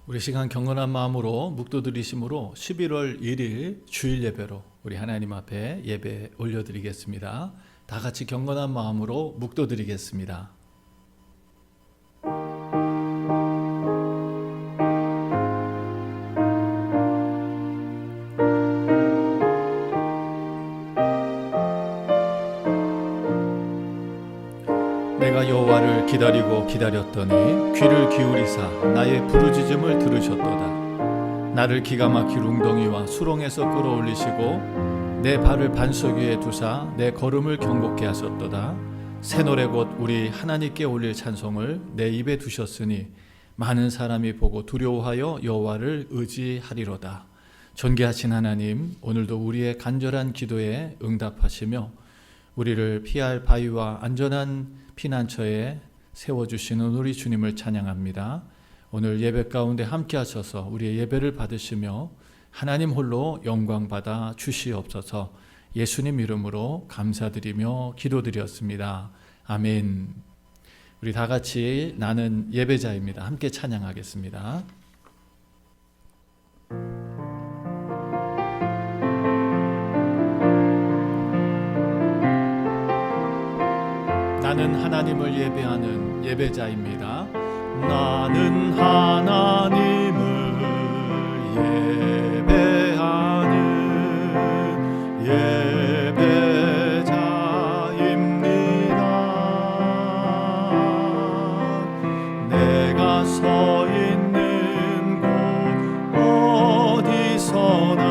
우리 시간 경건한 마음으로 묵도드리심으로 11월 1일 주일 예배로 우리 하나님 앞에 예배 올려드리겠습니다. 다 같이 경건한 마음으로 묵도드리겠습니다. 내가 여호와를 기다리고 기다렸더니 귀를 기울이사 나의 부르짖음을 들으셨도다. 나를 기가 막힐 웅덩이와 수렁에서 끌어올리시고 내 발을 반석 위에 두사 내 걸음을 경고케 하셨도다. 새 노래 곧 우리 하나님께 올릴 찬송을 내 입에 두셨으니 많은 사람이 보고 두려워하여 여호와를 의지하리로다. 존귀하신 하나님, 오늘도 우리의 간절한 기도에 응답하시며 우리를 피할 바위와 안전한 피난처에 세워주시는 우리 주님을 찬양합니다. 오늘 예배 가운데 함께 하셔서 우리의 예배를 받으시며 하나님 홀로 영광 받아 주시옵소서. 예수님 이름으로 감사드리며 기도드렸습니다. 아멘. 우리 다 같이 나는 예배자입니다. 함께 찬양하겠습니다. 나는 하나님을 예배하는 예배자입니다. 나는 하나님을 예배하는 예배자입니다. 내가 서 있는 곳 어디서나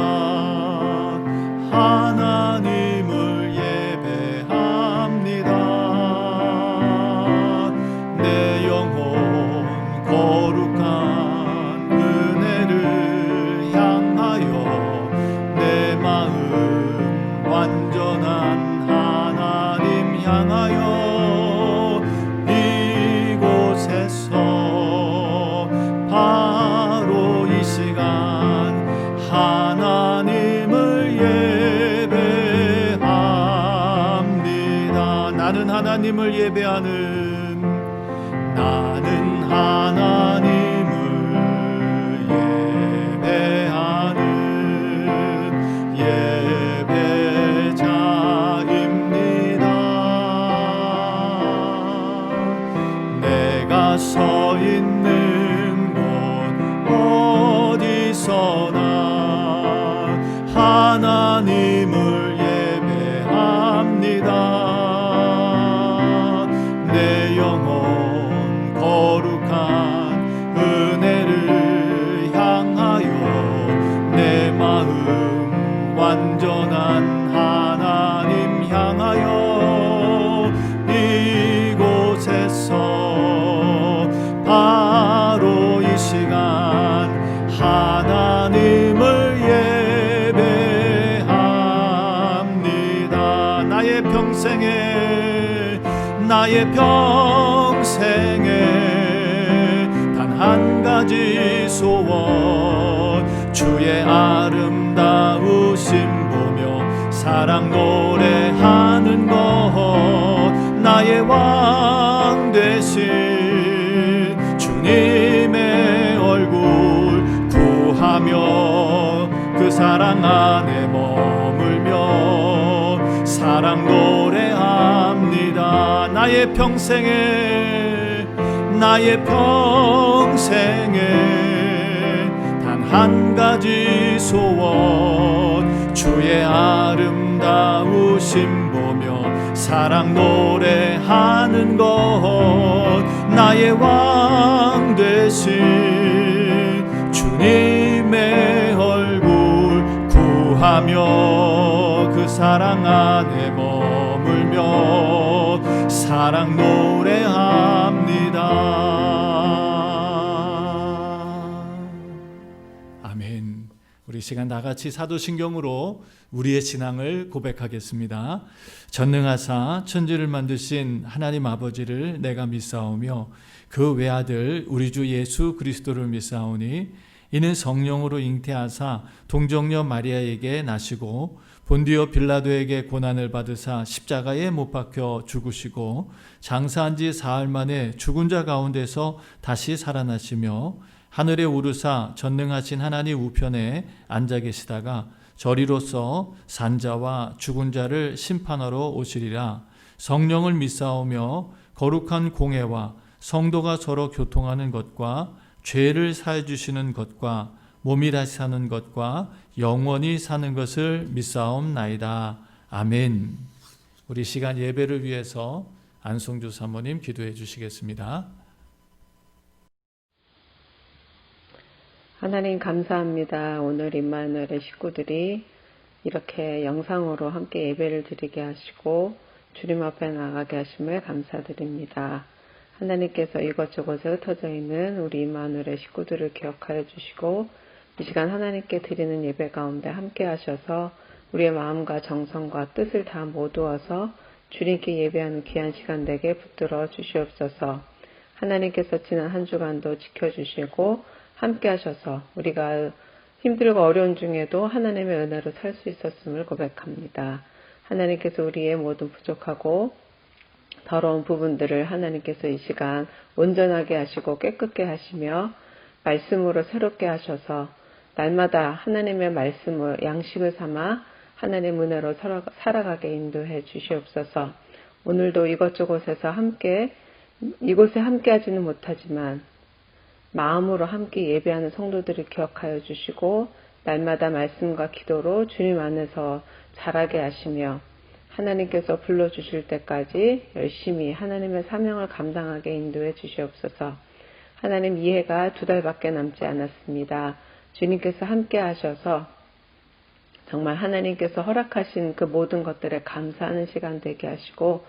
하나님을 예배합니다. 내 영혼 거룩한 은혜를 향하여 내 마음 완전한 하나님 향하여 이곳에서 바로 이 시간 하나님을 예배합니다. 나는 하나님을 예배하는 나는 하나님을 예배하는 예배자입니다. 내가 서 있는 곳 어디서나 하나님을 예배합니다. 내 영혼 거룩한 은혜를 향하여 내 마음 완전한 하나님 향하여 이곳에서 바로 이 시간 하나님을 예배합니다. 나의 평생에 단 한 가지 소원 주의 아름다우심 보며 사랑 노래하는 것 나의 왕 되신 주님의 얼굴 구하며 그 사랑 안에 머물며 사랑 노래합니다. 나의 평생에 단 한 가지 소원 주의 아름다우심 보며 사랑 노래하는 것 나의 왕 되신 주님의 얼굴 구하며 그 사랑 안에 머물며 사랑 노래합니다. 아멘. 우리 시간 다 같이 사도신경으로 우리의 신앙을 고백하겠습니다. 전능하사 천지를 만드신 하나님 아버지를 내가 믿사오며 그 외아들 우리 주 예수 그리스도를 믿사오니 이는 성령으로 잉태하사 동정녀 마리아에게 나시고 본디오 빌라도에게 고난을 받으사 십자가에 못 박혀 죽으시고 장사한 지 사흘 만에 죽은 자 가운데서 다시 살아나시며 하늘에 오르사 전능하신 하나님 우편에 앉아 계시다가 저리로서 산자와 죽은 자를 심판하러 오시리라. 성령을 믿사오며 거룩한 공회와 성도가 서로 교통하는 것과 죄를 사해 주시는 것과 몸이 다시 사는 것과 영원히 사는 것을 믿사옵나이다. 아멘. 우리 시간 예배를 위해서 안성주 사모님 기도해 주시겠습니다. 하나님 감사합니다. 오늘 임마누엘의 식구들이 이렇게 영상으로 함께 예배를 드리게 하시고 주님 앞에 나가게 하심을 감사드립니다. 하나님께서 이것저것에 흩어져 있는 우리 임마누엘의 식구들을 기억하여 주시고 이 시간 하나님께 드리는 예배 가운데 함께 하셔서 우리의 마음과 정성과 뜻을 다 모두어서 주님께 예배하는 귀한 시간 되게 붙들어 주시옵소서. 하나님께서 지난 한 주간도 지켜주시고 함께 하셔서 우리가 힘들고 어려운 중에도 하나님의 은혜로 살 수 있었음을 고백합니다. 하나님께서 우리의 모든 부족하고 더러운 부분들을 하나님께서 이 시간 온전하게 하시고 깨끗게 하시며 말씀으로 새롭게 하셔서 날마다 하나님의 말씀을 양식을 삼아 하나님의 은혜로 살아가게 인도해 주시옵소서. 오늘도 이곳저곳에서 이곳에 함께 하지는 못하지만 마음으로 함께 예배하는 성도들을 기억하여 주시고 날마다 말씀과 기도로 주님 안에서 자라게 하시며 하나님께서 불러주실 때까지 열심히 하나님의 사명을 감당하게 인도해 주시옵소서. 하나님 이해가 2달밖에 남지 않았습니다. 주님께서 함께 하셔서 정말 하나님께서 허락하신 그 모든 것들에 감사하는 시간 되게 하시고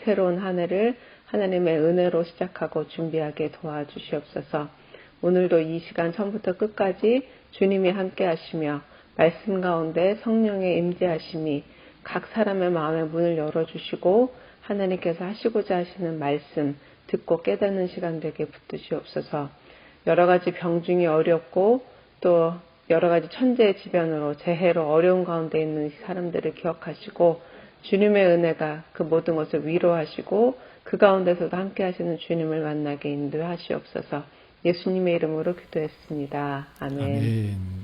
새로운 한 해를 하나님의 은혜로 시작하고 준비하게 도와주시옵소서. 오늘도 이 시간 처음부터 끝까지 주님이 함께 하시며 말씀 가운데 성령의 임재하심이 각 사람의 마음의 문을 열어주시고 하나님께서 하시고자 하시는 말씀 듣고 깨닫는 시간 되게 붙드시옵소서. 여러 가지 병중이 어렵고 또 여러 가지 천재의 지변으로 재해로 어려운 가운데 있는 사람들을 기억하시고 주님의 은혜가 그 모든 것을 위로하시고 그 가운데서도 함께 하시는 주님을 만나게 인도하시옵소서. 예수님의 이름으로 기도했습니다. 아멘. 아멘.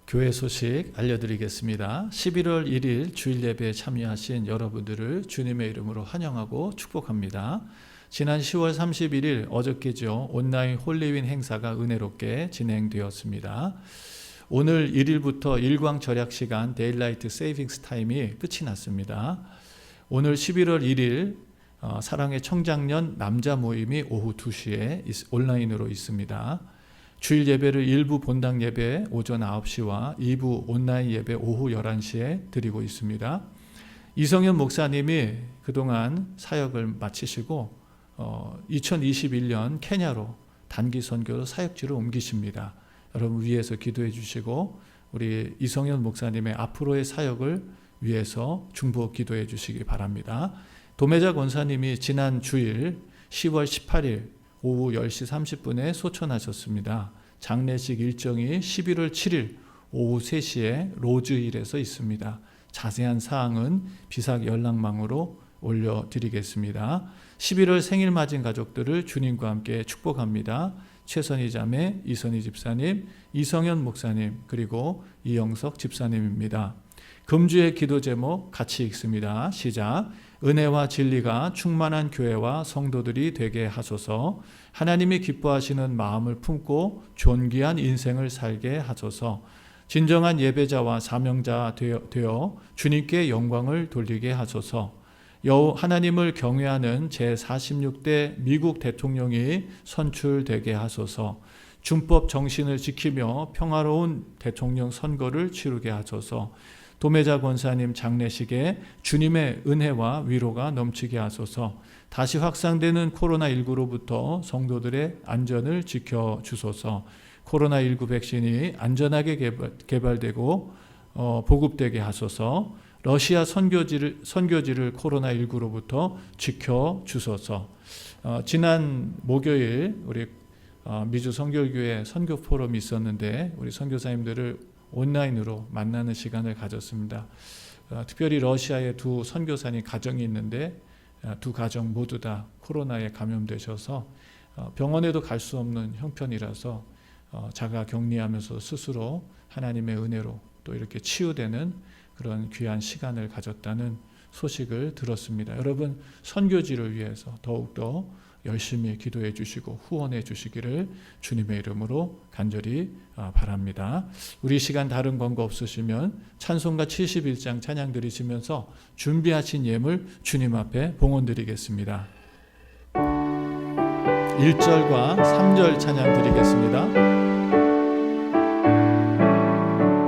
교회 소식 알려드리겠습니다. 11월 1일 주일 예배에 참여하신 여러분들을 주님의 이름으로 환영하고 축복합니다. 지난 10월 31일 어저께죠. 온라인 홀리윈 행사가 은혜롭게 진행되었습니다. 오늘 1일부터 일광 절약 시간 데일라이트 세이빙스 타임이 끝이 났습니다. 오늘 11월 1일 사랑의 청장년 남자 모임이 오후 2시에 온라인으로 있습니다. 주일 예배를 일부 본당 예배 오전 9시와 2부 온라인 예배 오후 11시에 드리고 있습니다. 이성현 목사님이 그동안 사역을 마치시고 2021년 케냐로 단기 선교로 사역지로 옮기십니다. 여러분 위해서 기도해 주시고 우리 이성현 목사님의 앞으로의 사역을 위해서 중보 기도해 주시기 바랍니다. 도매자 권사님이 지난 주일 10월 18일 오후 10시 30분에 소천하셨습니다. 장례식 일정이 11월 7일 오후 3시에 로즈힐에서 있습니다. 자세한 사항은 비상 연락망으로 올려드리겠습니다. 11월 생일 맞은 가족들을 주님과 함께 축복합니다. 최선희 자매, 이선희 집사님, 이성현 목사님, 그리고 이영석 집사님입니다. 금주의 기도 제목 같이 읽습니다. 시작. 은혜와 진리가 충만한 교회와 성도들이 되게 하소서. 하나님이 기뻐하시는 마음을 품고 존귀한 인생을 살게 하소서. 진정한 예배자와 사명자 되어 주님께 영광을 돌리게 하소서. 여호 하나님을 경외하는 제46대 미국 대통령이 선출되게 하소서. 준법 정신을 지키며 평화로운 대통령 선거를 치르게 하소서. 도매자 권사님 장례식에 주님의 은혜와 위로가 넘치게 하소서. 다시 확산되는 코로나19로부터 성도들의 안전을 지켜주소서. 코로나19 백신이 안전하게 개발되고 보급되게 하소서. 러시아 선교지를 코로나19로부터 지켜주소서. 지난 목요일 우리 미주 선교교회 선교 포럼이 있었는데 우리 선교사님들을 온라인으로 만나는 시간을 가졌습니다. 특별히 러시아에 두 선교사님 가정이 있는데 두 가정 모두 다 코로나에 감염되셔서 병원에도 갈 수 없는 형편이라서 자가 격리하면서 스스로 하나님의 은혜로 또 이렇게 치유되는 그런 귀한 시간을 가졌다는 소식을 들었습니다. 여러분, 선교지를 위해서 더욱더 열심히 기도해 주시고 후원해 주시기를 주님의 이름으로 간절히 바랍니다. 우리 시간 다른 광고 없으시면 찬송가 71장 찬양 드리시면서 준비하신 예물 주님 앞에 봉헌 드리겠습니다. 1절과 3절 찬양 드리겠습니다.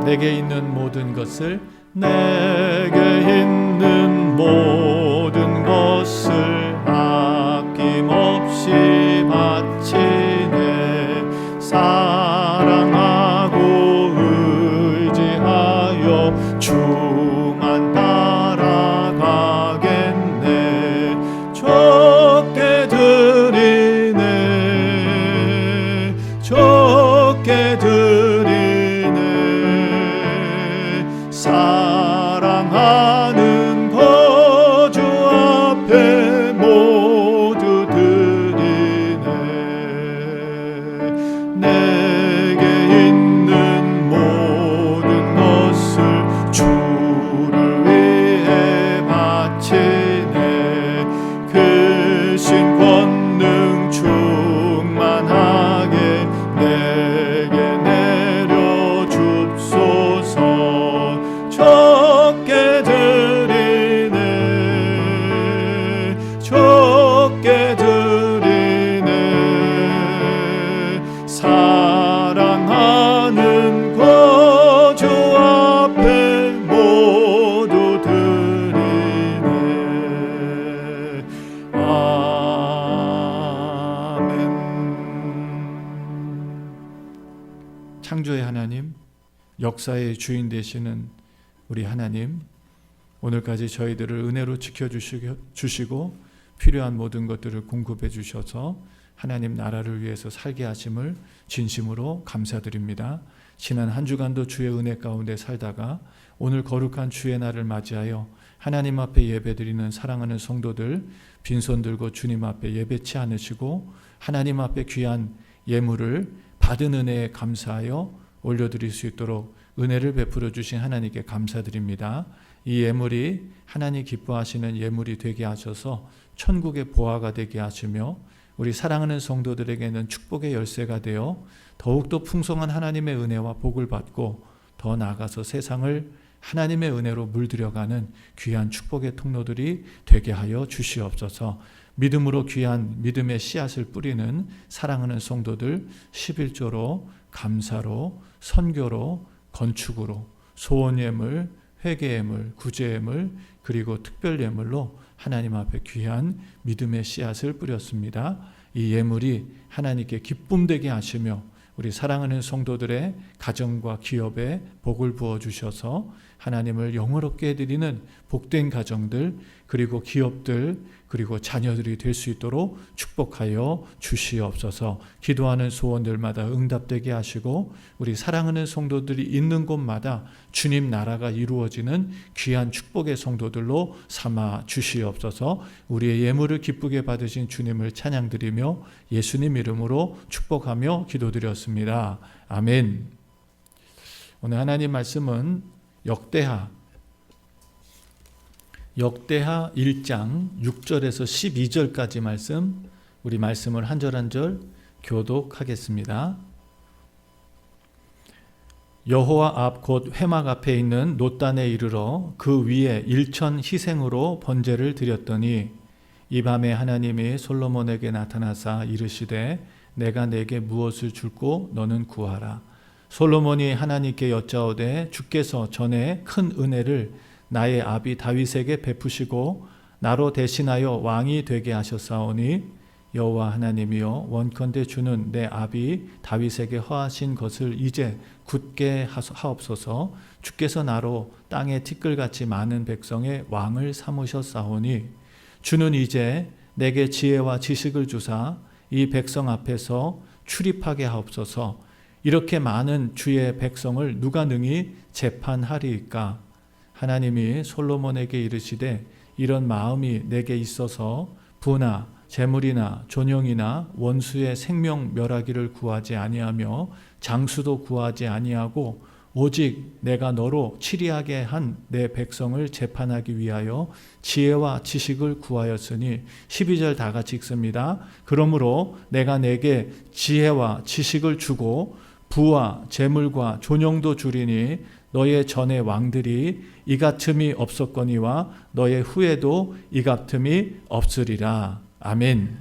내게 있는 모든 것을 내게 있는 모든 것을 아낌없이 바치네. 사랑하고 의지하여 주만 따라가겠네. 적게 드리네. 적게 드리네. 사랑하는 거주 앞에 모두 드리네. 내게 있는 모든 것을 주를 위해 바치네. 크신 권능 충만하게 내게 내려 줍소서. 적게 드리네. 적게 드리네. 사랑하는 거주 앞에 모두 드리네. 아멘. 창조의 하나님, 역사의 주인 되시는 우리 하나님, 오늘까지 저희들을 은혜로 지켜주시고 필요한 모든 것들을 공급해 주셔서 하나님 나라를 위해서 살게 하심을 진심으로 감사드립니다. 지난 한 주간도 주의 은혜 가운데 살다가 오늘 거룩한 주의 날을 맞이하여 하나님 앞에 예배드리는 사랑하는 성도들 빈손 들고 주님 앞에 예배치 않으시고 하나님 앞에 귀한 예물을 받은 은혜에 감사하여 올려드릴 수 있도록 은혜를 베풀어 주신 하나님께 감사드립니다. 이 예물이 하나님 기뻐하시는 예물이 되게 하셔서 천국의 보화가 되게 하시며 우리 사랑하는 성도들에게는 축복의 열쇠가 되어 더욱더 풍성한 하나님의 은혜와 복을 받고 더 나아가서 세상을 하나님의 은혜로 물들여가는 귀한 축복의 통로들이 되게 하여 주시옵소서. 믿음으로 귀한 믿음의 씨앗을 뿌리는 사랑하는 성도들 11조로 감사로 선교로 건축으로 소원예물 회개예물 구제예물 그리고 특별예물로 하나님 앞에 귀한 믿음의 씨앗을 뿌렸습니다. 이 예물이 하나님께 기쁨 되게 하시며 우리 사랑하는 성도들의 가정과 기업에 복을 부어주셔서 하나님을 영화롭게 해드리는 복된 가정들 그리고 기업들 그리고 자녀들이 될 수 있도록 축복하여 주시옵소서. 기도하는 소원들마다 응답되게 하시고 우리 사랑하는 성도들이 있는 곳마다 주님 나라가 이루어지는 귀한 축복의 성도들로 삼아 주시옵소서. 우리의 예물을 기쁘게 받으신 주님을 찬양드리며 예수님 이름으로 축복하며 기도드렸습니다. 아멘. 오늘 하나님 말씀은 역대하 1장 6절에서 12절까지 말씀, 우리 말씀을 한 절 한 절 교독하겠습니다. 여호와 앞 곧 회막 앞에 있는 놋단에 이르러 그 위에 일천 희생으로 번제를 드렸더니 이 밤에 하나님이 솔로몬에게 나타나사 이르시되 내가 내게 무엇을 줄고 너는 구하라. 솔로몬이 하나님께 여짜오되 주께서 전에 큰 은혜를 나의 아비 다윗에게 베푸시고 나로 대신하여 왕이 되게 하셨사오니 여호와 하나님이여 원컨대 주는 내 아비 다윗에게 허하신 것을 이제 굳게 하옵소서. 주께서 나로 땅에 티끌같이 많은 백성의 왕을 삼으셨사오니 주는 이제 내게 지혜와 지식을 주사 이 백성 앞에서 출입하게 하옵소서. 이렇게 많은 주의 백성을 누가 능히 재판하리이까. 하나님이 솔로몬에게 이르시되 이런 마음이 내게 있어서 부나 재물이나 존영이나 원수의 생명 멸하기를 구하지 아니하며 장수도 구하지 아니하고 오직 내가 너로 치리하게 한 내 백성을 재판하기 위하여 지혜와 지식을 구하였으니 12절 다 같이 읽습니다. 그러므로 내가 내게 지혜와 지식을 주고 부와 재물과 존영도 주리니 너의 전의 왕들이 이 같음이 없었거니와 너의 후에도 이 같음이 없으리라. 아멘.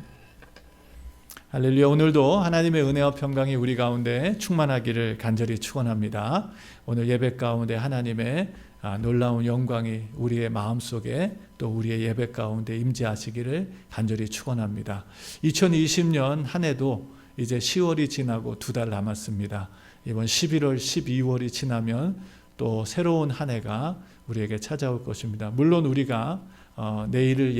할렐루야. 오늘도 하나님의 은혜와 평강이 우리 가운데 충만하기를 간절히 축원합니다. 오늘 예배 가운데 하나님의 놀라운 영광이 우리의 마음속에 또 우리의 예배 가운데 임재하시기를 간절히 축원합니다. 2020년 한 해도 이제 10월이 지나고 2달 남았습니다. 이번 11월, 12월이 지나면 또 새로운 한 해가 우리에게 찾아올 것입니다. 물론 우리가 내일을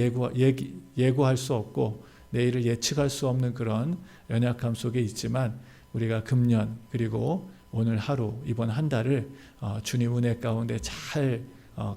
예고할 수 없고 내일을 예측할 수 없는 그런 연약함 속에 있지만 우리가 금년 그리고 오늘 하루 이번 한 달을 주님 은혜 가운데 잘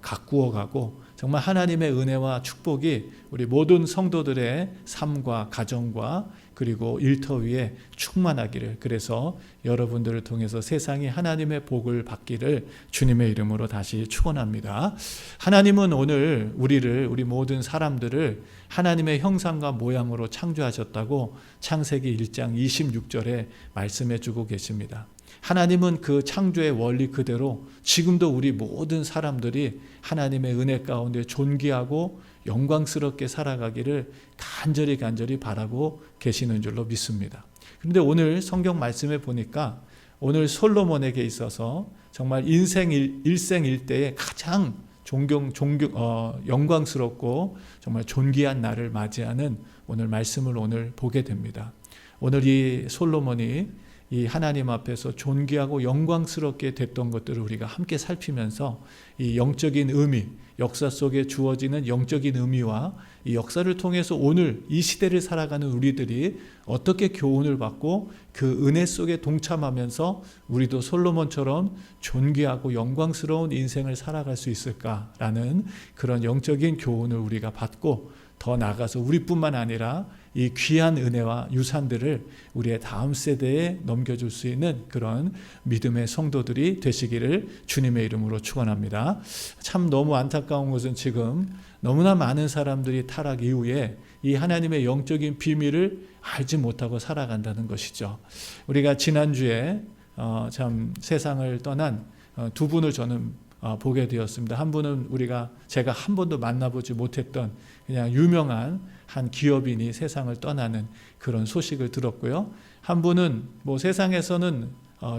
가꾸어 가고 정말 하나님의 은혜와 축복이 우리 모든 성도들의 삶과 가정과 그리고 일터 위에 충만하기를, 그래서 여러분들을 통해서 세상이 하나님의 복을 받기를 주님의 이름으로 다시 축원합니다. 하나님은 오늘 우리 모든 사람들을 하나님의 형상과 모양으로 창조하셨다고 창세기 1장 26절에 말씀해 주고 계십니다. 하나님은 그 창조의 원리 그대로 지금도 우리 모든 사람들이 하나님의 은혜 가운데 존귀하고 영광스럽게 살아가기를 간절히 바라고 계시는 줄로 믿습니다. 그런데 오늘 성경 말씀에 보니까 오늘 솔로몬에게 있어서 정말 인생 일생일대에 가장 영광스럽고 정말 존귀한 날을 맞이하는 오늘 말씀을 오늘 보게 됩니다. 오늘 이 솔로몬이 이 하나님 앞에서 존귀하고 영광스럽게 됐던 것들을 우리가 함께 살피면서 이 영적인 의미, 역사 속에 주어지는 영적인 의미와 이 역사를 통해서 오늘 이 시대를 살아가는 우리들이 어떻게 교훈을 받고 그 은혜 속에 동참하면서 우리도 솔로몬처럼 존귀하고 영광스러운 인생을 살아갈 수 있을까라는 그런 영적인 교훈을 우리가 받고 더 나아가서 우리뿐만 아니라 이 귀한 은혜와 유산들을 우리의 다음 세대에 넘겨줄 수 있는 그런 믿음의 성도들이 되시기를 주님의 이름으로 축원합니다. 참 너무 안타까운 것은 지금 너무나 많은 사람들이 타락 이후에 이 하나님의 영적인 비밀을 알지 못하고 살아간다는 것이죠. 우리가 지난주에 참 세상을 떠난 두 분을 저는 보게 되었습니다. 한 분은 제가 한 번도 만나보지 못했던 그냥 유명한 한 기업인이 세상을 떠나는 그런 소식을 들었고요. 한 분은 세상에서는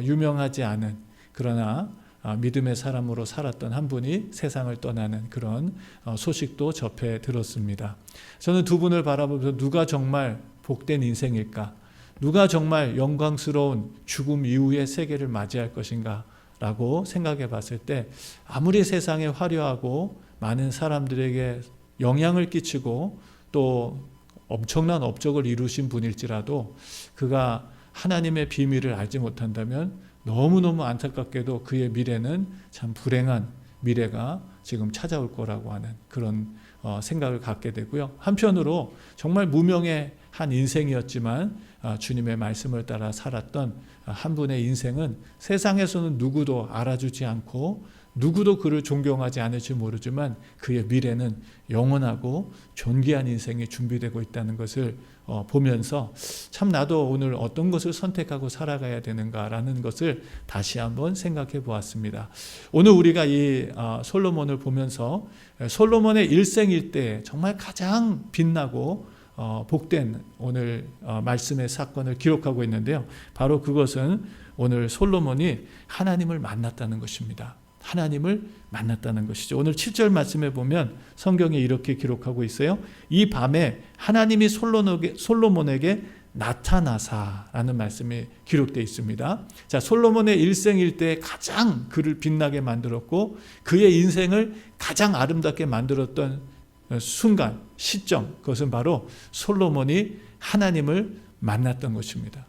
유명하지 않은 그러나 믿음의 사람으로 살았던 한 분이 세상을 떠나는 그런 소식도 접해 들었습니다. 저는 두 분을 바라보면서 누가 정말 복된 인생일까? 누가 정말 영광스러운 죽음 이후의 세계를 맞이할 것인가? 라고 생각해 봤을 때 아무리 세상에 화려하고 많은 사람들에게 영향을 끼치고 또 엄청난 업적을 이루신 분일지라도 그가 하나님의 비밀을 알지 못한다면 너무너무 안타깝게도 그의 미래는 참 불행한 미래가 지금 찾아올 거라고 하는 그런 생각을 갖게 되고요. 한편으로 정말 무명의 한 인생이었지만 주님의 말씀을 따라 살았던 한 분의 인생은 세상에서는 누구도 알아주지 않고 누구도 그를 존경하지 않을지 모르지만 그의 미래는 영원하고 존귀한 인생이 준비되고 있다는 것을 보면서 참 나도 오늘 어떤 것을 선택하고 살아가야 되는가라는 것을 다시 한번 생각해 보았습니다. 오늘 우리가 이 솔로몬을 보면서 솔로몬의 일생일대에 정말 가장 빛나고 복된 오늘 말씀의 사건을 기록하고 있는데요. 바로 그것은 오늘 솔로몬이 하나님을 만났다는 것입니다. 하나님을 만났다는 것이죠. 오늘 7절 말씀에 보면 성경에 이렇게 기록하고 있어요. 이 밤에 하나님이 솔로몬에게 나타나사라는 말씀이 기록되어 있습니다. 자, 솔로몬의 일생일대에 가장 그를 빛나게 만들었고 그의 인생을 가장 아름답게 만들었던 순간, 시점, 그것은 바로 솔로몬이 하나님을 만났던 것입니다.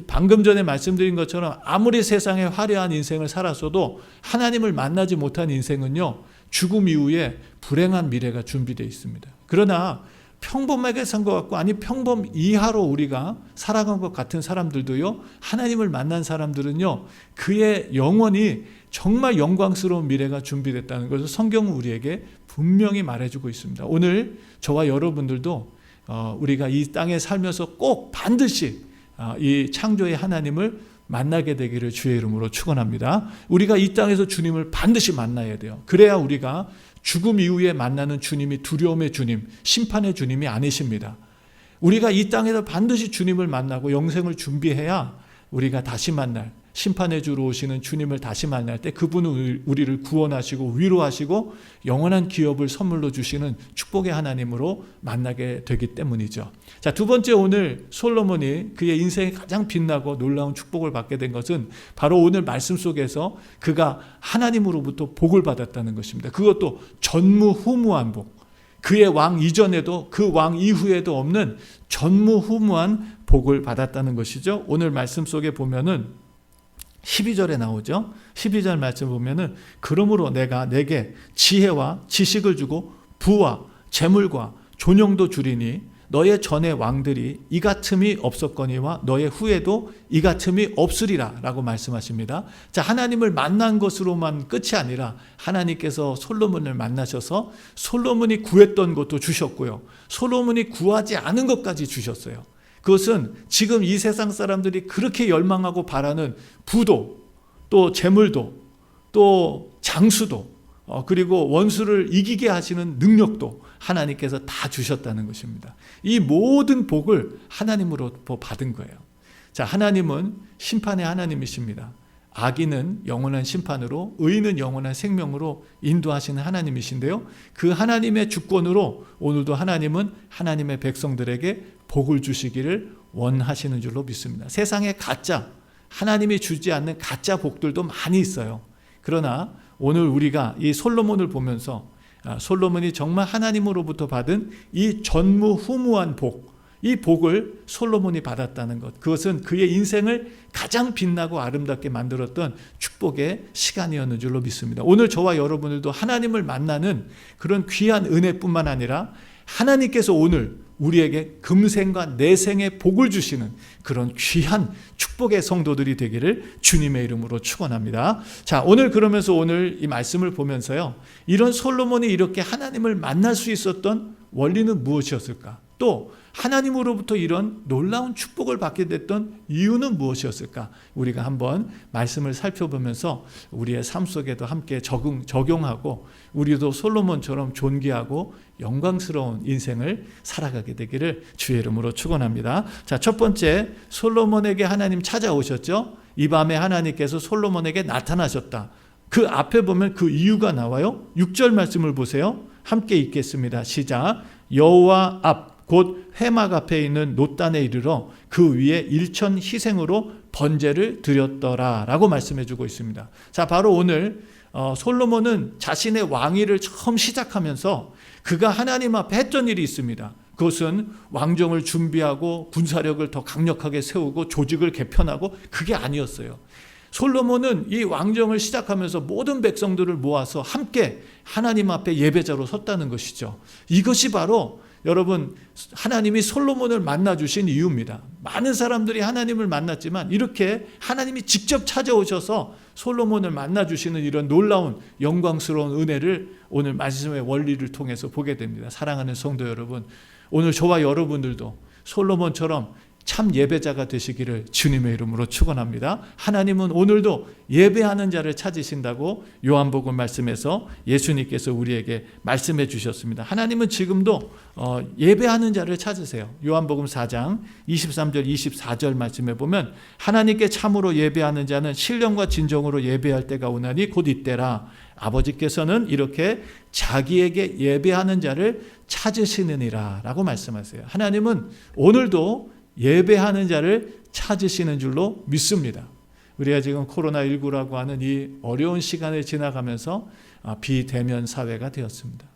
방금 전에 말씀드린 것처럼 아무리 세상에 화려한 인생을 살았어도 하나님을 만나지 못한 인생은요, 죽음 이후에 불행한 미래가 준비되어 있습니다. 그러나 평범하게 산 것 같고 아니 평범 이하로 우리가 살아간 것 같은 사람들도요, 하나님을 만난 사람들은요, 그의 영혼이 정말 영광스러운 미래가 준비됐다는 것을 성경은 우리에게 분명히 말해주고 있습니다. 오늘 저와 여러분들도 우리가 이 땅에 살면서 꼭 반드시 이 창조의 하나님을 만나게 되기를 주의 이름으로 축원합니다. 우리가 이 땅에서 주님을 반드시 만나야 돼요. 그래야 우리가 죽음 이후에 만나는 주님이 두려움의 주님, 심판의 주님이 아니십니다. 우리가 이 땅에서 반드시 주님을 만나고 영생을 준비해야 우리가 다시 만날, 심판의 주로 오시는 주님을 다시 만날 때 그분은 우리를 구원하시고 위로하시고 영원한 기업을 선물로 주시는 축복의 하나님으로 만나게 되기 때문이죠. 자, 두 번째, 오늘 솔로몬이 그의 인생에 가장 빛나고 놀라운 축복을 받게 된 것은 바로 오늘 말씀 속에서 그가 하나님으로부터 복을 받았다는 것입니다. 그것도 전무후무한 복. 그의 왕 이전에도 그 왕 이후에도 없는 전무후무한 복을 받았다는 것이죠. 오늘 말씀 속에 보면은 12절에 나오죠. 12절 말씀 보면은 그러므로 내가 내게 지혜와 지식을 주고 부와 재물과 존영도 주리니 너의 전의 왕들이 이 같음이 없었거니와 너의 후에도 이 같음이 없으리라 라고 말씀하십니다. 자, 하나님을 만난 것으로만 끝이 아니라 하나님께서 솔로몬을 만나셔서 솔로몬이 구했던 것도 주셨고요, 솔로몬이 구하지 않은 것까지 주셨어요. 그것은 지금 이 세상 사람들이 그렇게 열망하고 바라는 부도, 또 재물도, 또 장수도, 그리고 원수를 이기게 하시는 능력도 하나님께서 다 주셨다는 것입니다. 이 모든 복을 하나님으로부터 받은 거예요. 자, 하나님은 심판의 하나님이십니다. 악인은 영원한 심판으로, 의인은 영원한 생명으로 인도하시는 하나님이신데요, 그 하나님의 주권으로 오늘도 하나님은 하나님의 백성들에게 복을 주시기를 원하시는 줄로 믿습니다. 세상에 가짜, 하나님이 주지 않는 가짜 복들도 많이 있어요. 그러나 오늘 우리가 이 솔로몬을 보면서 솔로몬이 정말 하나님으로부터 받은 이 전무후무한 복, 이 복을 솔로몬이 받았다는 것, 그것은 그의 인생을 가장 빛나고 아름답게 만들었던 축복의 시간이었는 줄로 믿습니다. 오늘 저와 여러분들도 하나님을 만나는 그런 귀한 은혜뿐만 아니라 하나님께서 오늘 우리에게 금생과 내생의 복을 주시는 그런 귀한 축복의 성도들이 되기를 주님의 이름으로 축원합니다. 자, 오늘 그러면서 오늘 이 말씀을 보면서요, 이런 솔로몬이 이렇게 하나님을 만날 수 있었던 원리는 무엇이었을까? 또 하나님으로부터 이런 놀라운 축복을 받게 됐던 이유는 무엇이었을까? 우리가 한번 말씀을 살펴보면서 우리의 삶 속에도 함께 적용하고 우리도 솔로몬처럼 존귀하고 영광스러운 인생을 살아가게 되기를 주의 이름으로 축원합니다. 자, 첫 번째, 솔로몬에게 하나님 찾아오셨죠. 이 밤에 하나님께서 솔로몬에게 나타나셨다. 그 앞에 보면 그 이유가 나와요. 6절 말씀을 보세요. 함께 읽겠습니다. 시작. 여호와 앞 곧 회막 앞에 있는 놋단에 이르러 그 위에 일천 희생으로 번제를 드렸더라 라고 말씀해 주고 있습니다. 자, 바로 오늘 솔로몬은 자신의 왕위를 처음 시작하면서 그가 하나님 앞에 했던 일이 있습니다. 그것은 왕정을 준비하고 군사력을 더 강력하게 세우고 조직을 개편하고 그게 아니었어요. 솔로몬은 이 왕정을 시작하면서 모든 백성들을 모아서 함께 하나님 앞에 예배자로 섰다는 것이죠. 이것이 바로 여러분, 하나님이 솔로몬을 만나주신 이유입니다. 많은 사람들이 하나님을 만났지만 이렇게 하나님이 직접 찾아오셔서 솔로몬을 만나주시는 이런 놀라운 영광스러운 은혜를 오늘 말씀의 원리를 통해서 보게 됩니다. 사랑하는 성도 여러분, 오늘 저와 여러분들도 솔로몬처럼 참 예배자가 되시기를 주님의 이름으로 축원합니다. 하나님은 오늘도 예배하는 자를 찾으신다고 요한복음 말씀에서 예수님께서 우리에게 말씀해 주셨습니다. 하나님은 지금도 예배하는 자를 찾으세요. 요한복음 4장 23절 24절 말씀에 보면 하나님께 참으로 예배하는 자는 신령과 진정으로 예배할 때가 오나니 곧 이때라. 아버지께서는 이렇게 자기에게 예배하는 자를 찾으시느니라 라고 말씀하세요. 하나님은 오늘도 예배하는 자를 찾으시는 줄로 믿습니다. 우리가 지금 코로나19라고 하는 이 어려운 시간을 지나가면서 비대면 사회가 되었습니다.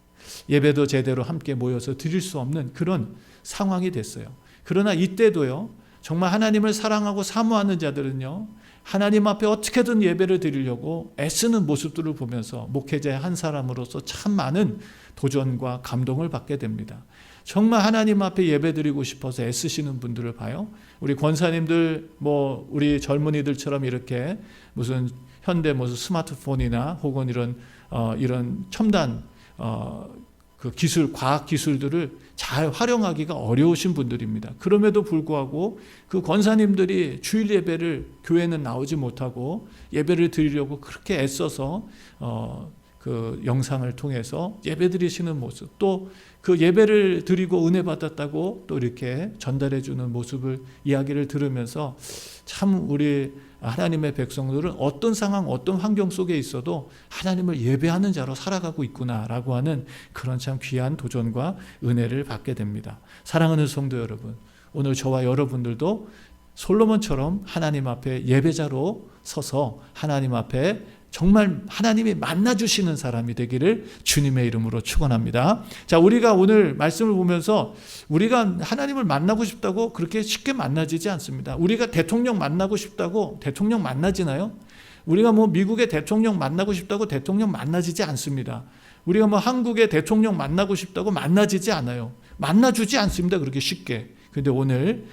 예배도 제대로 함께 모여서 드릴 수 없는 그런 상황이 됐어요. 그러나 이때도요, 정말 하나님을 사랑하고 사모하는 자들은요, 하나님 앞에 어떻게든 예배를 드리려고 애쓰는 모습들을 보면서 목회자의 한 사람으로서 참 많은 도전과 감동을 받게 됩니다. 정말 하나님 앞에 예배드리고 싶어서 애쓰시는 분들을 봐요. 우리 권사님들, 우리 젊은이들처럼 이렇게 무슨 현대 무슨 스마트폰이나 혹은 이런 첨단 그 기술, 과학 기술들을 잘 활용하기가 어려우신 분들입니다. 그럼에도 불구하고 그 권사님들이 주일 예배를 교회는 나오지 못하고 예배를 드리려고 그렇게 애써서 그 영상을 통해서 예배 드리시는 모습, 또 그 예배를 드리고 은혜 받았다고 또 이렇게 전달해 주는 모습을 이야기를 들으면서 참 우리 하나님의 백성들은 어떤 상황, 어떤 환경 속에 있어도 하나님을 예배하는 자로 살아가고 있구나라고 하는 그런 참 귀한 도전과 은혜를 받게 됩니다. 사랑하는 성도 여러분, 오늘 저와 여러분들도 솔로몬처럼 하나님 앞에 예배자로 서서 하나님 앞에 정말 하나님이 만나주시는 사람이 되기를 주님의 이름으로 축원합니다. 자, 우리가 오늘 말씀을 보면서 우리가 하나님을 만나고 싶다고 그렇게 쉽게 만나지지 않습니다. 우리가 대통령 만나고 싶다고 대통령 만나지나요? 우리가 미국의 대통령 만나고 싶다고 대통령 만나지지 않습니다. 우리가 한국의 대통령 만나고 싶다고 만나지지 않아요. 만나주지 않습니다. 그렇게 쉽게. 근데 오늘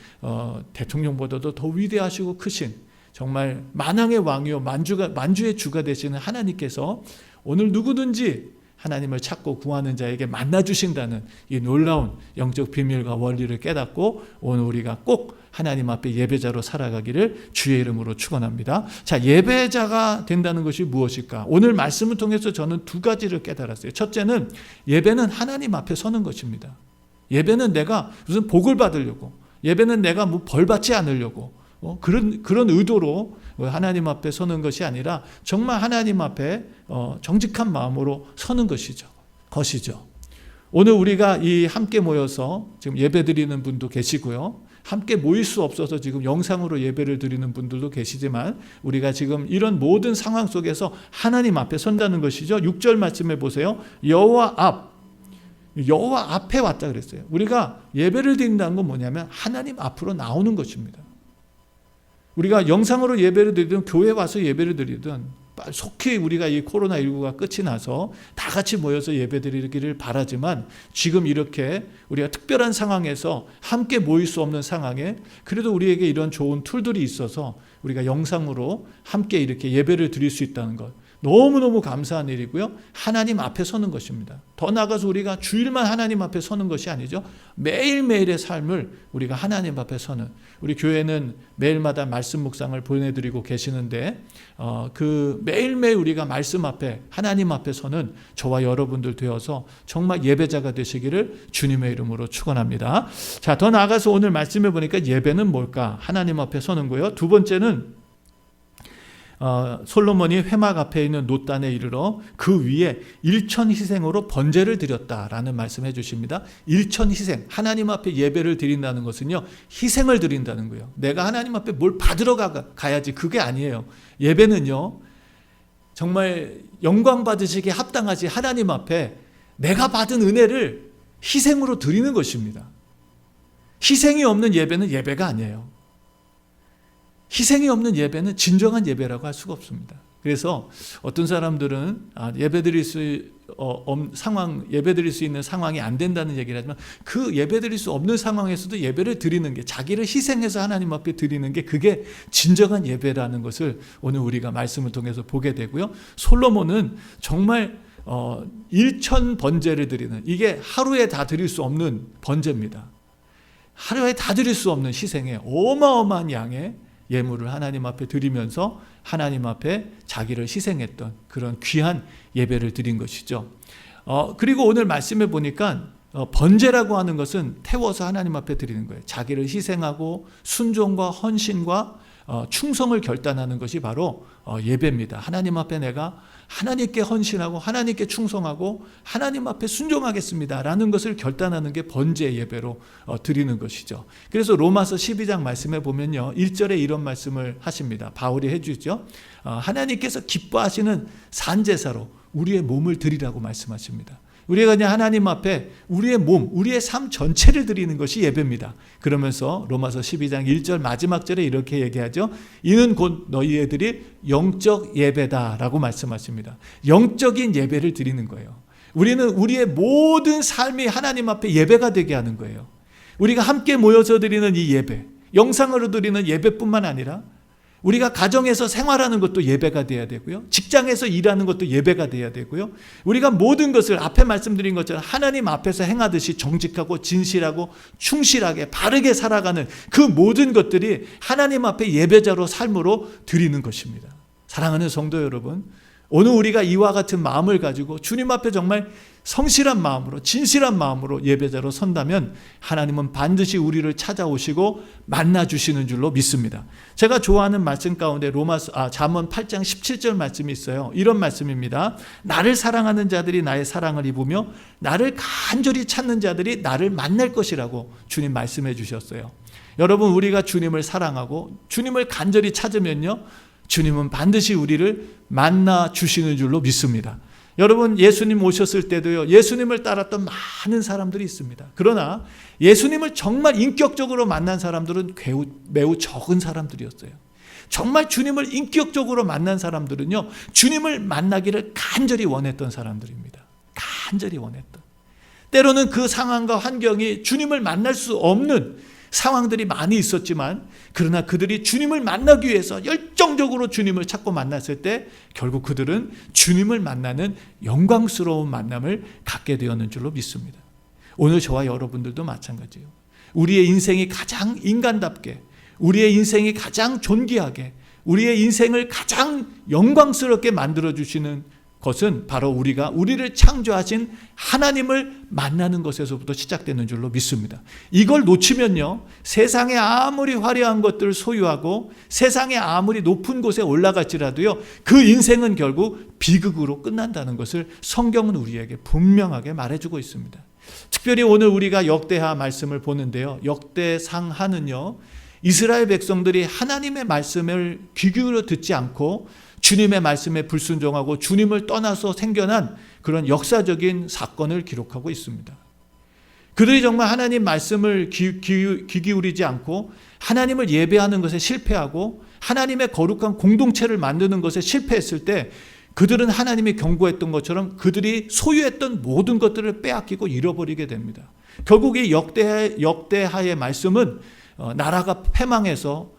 대통령보다도 더 위대하시고 크신 정말 만왕의 왕이요 만주의 주가 되시는 하나님께서 오늘 누구든지 하나님을 찾고 구하는 자에게 만나주신다는 이 놀라운 영적 비밀과 원리를 깨닫고 오늘 우리가 꼭 하나님 앞에 예배자로 살아가기를 주의 이름으로 축원합니다. 자, 예배자가 된다는 것이 무엇일까? 오늘 말씀을 통해서 저는 두 가지를 깨달았어요. 첫째는 예배는 하나님 앞에 서는 것입니다. 예배는 내가 무슨 복을 받으려고, 예배는 내가 벌 받지 않으려고 그런 의도로 하나님 앞에 서는 것이 아니라 정말 하나님 앞에 정직한 마음으로 서는 것이죠. 오늘 우리가 이 함께 모여서 지금 예배 드리는 분도 계시고요. 함께 모일 수 없어서 지금 영상으로 예배를 드리는 분들도 계시지만 우리가 지금 이런 모든 상황 속에서 하나님 앞에 선다는 것이죠. 6절 말씀해 보세요. 여호와 앞에 왔다 그랬어요. 우리가 예배를 드린다는 건 뭐냐면 하나님 앞으로 나오는 것입니다. 우리가 영상으로 예배를 드리든 교회 와서 예배를 드리든 속히 우리가 이 코로나19가 끝이 나서 다 같이 모여서 예배 드리기를 바라지만 지금 이렇게 우리가 특별한 상황에서 함께 모일 수 없는 상황에 그래도 우리에게 이런 좋은 툴들이 있어서 우리가 영상으로 함께 이렇게 예배를 드릴 수 있다는 것, 너무너무 감사한 일이고요. 하나님 앞에 서는 것입니다. 더 나아가서 우리가 주일만 하나님 앞에 서는 것이 아니죠. 매일매일의 삶을 우리가 하나님 앞에 서는, 우리 교회는 매일마다 말씀 묵상을 보내드리고 계시는데 그 매일매일 우리가 말씀 앞에 하나님 앞에 서는 저와 여러분들 되어서 정말 예배자가 되시기를 주님의 이름으로 축원합니다. 자, 더 나아가서 오늘 말씀해 보니까 예배는 뭘까? 하나님 앞에 서는 거예요. 두 번째는 솔로몬이 회막 앞에 있는 놋단에 이르러 그 위에 일천 희생으로 번제를 드렸다라는 말씀해 주십니다. 일천 희생, 하나님 앞에 예배를 드린다는 것은요, 희생을 드린다는 거예요. 내가 하나님 앞에 뭘 받으러 가야지, 그게 아니에요. 예배는요, 정말 영광 받으시기에 합당하지 하나님 앞에 내가 받은 은혜를 희생으로 드리는 것입니다. 희생이 없는 예배는 예배가 아니에요. 희생이 없는 예배는 진정한 예배라고 할 수가 없습니다. 그래서 어떤 사람들은 예배드릴 수 있는 상황이 안 된다는 얘기를 하지만 그 예배드릴 수 없는 상황에서도 예배를 드리는 게, 자기를 희생해서 하나님 앞에 드리는 게 그게 진정한 예배라는 것을 오늘 우리가 말씀을 통해서 보게 되고요. 솔로몬은 정말 1천 번제를 드리는, 이게 하루에 다 드릴 수 없는 번제입니다. 하루에 다 드릴 수 없는 희생에 어마어마한 양의 예물을 하나님 앞에 드리면서 하나님 앞에 자기를 희생했던 그런 귀한 예배를 드린 것이죠. 그리고 오늘 말씀해 보니까 번제라고 하는 것은 태워서 하나님 앞에 드리는 거예요. 자기를 희생하고 순종과 헌신과 충성을 결단하는 것이 바로 예배입니다. 하나님 앞에 내가 하나님께 헌신하고 하나님께 충성하고 하나님 앞에 순종하겠습니다 라는 것을 결단하는 게 번제 예배로 드리는 것이죠. 그래서 로마서 12장 말씀에 보면요, 1절에 이런 말씀을 하십니다. 바울이 해주죠. 하나님께서 기뻐하시는 산제사로 우리의 몸을 드리라고 말씀하십니다. 우리가 그냥 하나님 앞에 우리의 몸, 우리의 삶 전체를 드리는 것이 예배입니다. 그러면서 로마서 12장 1절 마지막 절에 이렇게 얘기하죠. 이는 곧 너희들이 영적 예배다라고 말씀하십니다. 영적인 예배를 드리는 거예요. 우리는 우리의 모든 삶이 하나님 앞에 예배가 되게 하는 거예요. 우리가 함께 모여서 드리는 이 예배, 영상으로 드리는 예배뿐만 아니라 우리가 가정에서 생활하는 것도 예배가 돼야 되고요. 직장에서 일하는 것도 예배가 돼야 되고요. 우리가 모든 것을 앞에 말씀드린 것처럼 하나님 앞에서 행하듯이 정직하고 진실하고 충실하게 바르게 살아가는 그 모든 것들이 하나님 앞에 예배자로 삶으로 드리는 것입니다. 사랑하는 성도 여러분, 오늘 우리가 이와 같은 마음을 가지고 주님 앞에 정말 성실한 마음으로 진실한 마음으로 예배자로 선다면 하나님은 반드시 우리를 찾아오시고 만나주시는 줄로 믿습니다. 제가 좋아하는 말씀 가운데 잠언 8장 17절 말씀이 있어요. 이런 말씀입니다. 나를 사랑하는 자들이 나의 사랑을 입으며 나를 간절히 찾는 자들이 나를 만날 것이라고 주님 말씀해 주셨어요. 여러분, 우리가 주님을 사랑하고 주님을 간절히 찾으면요, 주님은 반드시 우리를 만나 주시는 줄로 믿습니다. 여러분, 예수님 오셨을 때도요, 예수님을 따랐던 많은 사람들이 있습니다. 그러나 예수님을 정말 인격적으로 만난 사람들은 매우 적은 사람들이었어요. 정말 주님을 인격적으로 만난 사람들은요, 주님을 만나기를 간절히 원했던 사람들입니다. 간절히 원했던. 때로는 그 상황과 환경이 주님을 만날 수 없는 상황들이 많이 있었지만, 그러나 그들이 주님을 만나기 위해서 열정적으로 주님을 찾고 만났을 때 결국 그들은 주님을 만나는 영광스러운 만남을 갖게 되었는 줄로 믿습니다. 오늘 저와 여러분들도 마찬가지예요. 우리의 인생이 가장 인간답게, 우리의 인생이 가장 존귀하게, 우리의 인생을 가장 영광스럽게 만들어주시는 것은 바로 우리를 창조하신 하나님을 만나는 것에서부터 시작되는 줄로 믿습니다. 이걸 놓치면요, 세상에 아무리 화려한 것들을 소유하고 세상에 아무리 높은 곳에 올라갈지라도요, 그 인생은 결국 비극으로 끝난다는 것을 성경은 우리에게 분명하게 말해주고 있습니다. 특별히 오늘 우리가 역대하 말씀을 보는데요, 역대상하는요, 이스라엘 백성들이 하나님의 말씀을 귀 기울여 듣지 않고 주님의 말씀에 불순종하고 주님을 떠나서 생겨난 그런 역사적인 사건을 기록하고 있습니다. 그들이 정말 하나님 말씀을 귀 기울이지 않고 하나님을 예배하는 것에 실패하고 하나님의 거룩한 공동체를 만드는 것에 실패했을 때 그들은 하나님이 경고했던 것처럼 그들이 소유했던 모든 것들을 빼앗기고 잃어버리게 됩니다. 결국 이 역대하의 말씀은 나라가 패망해서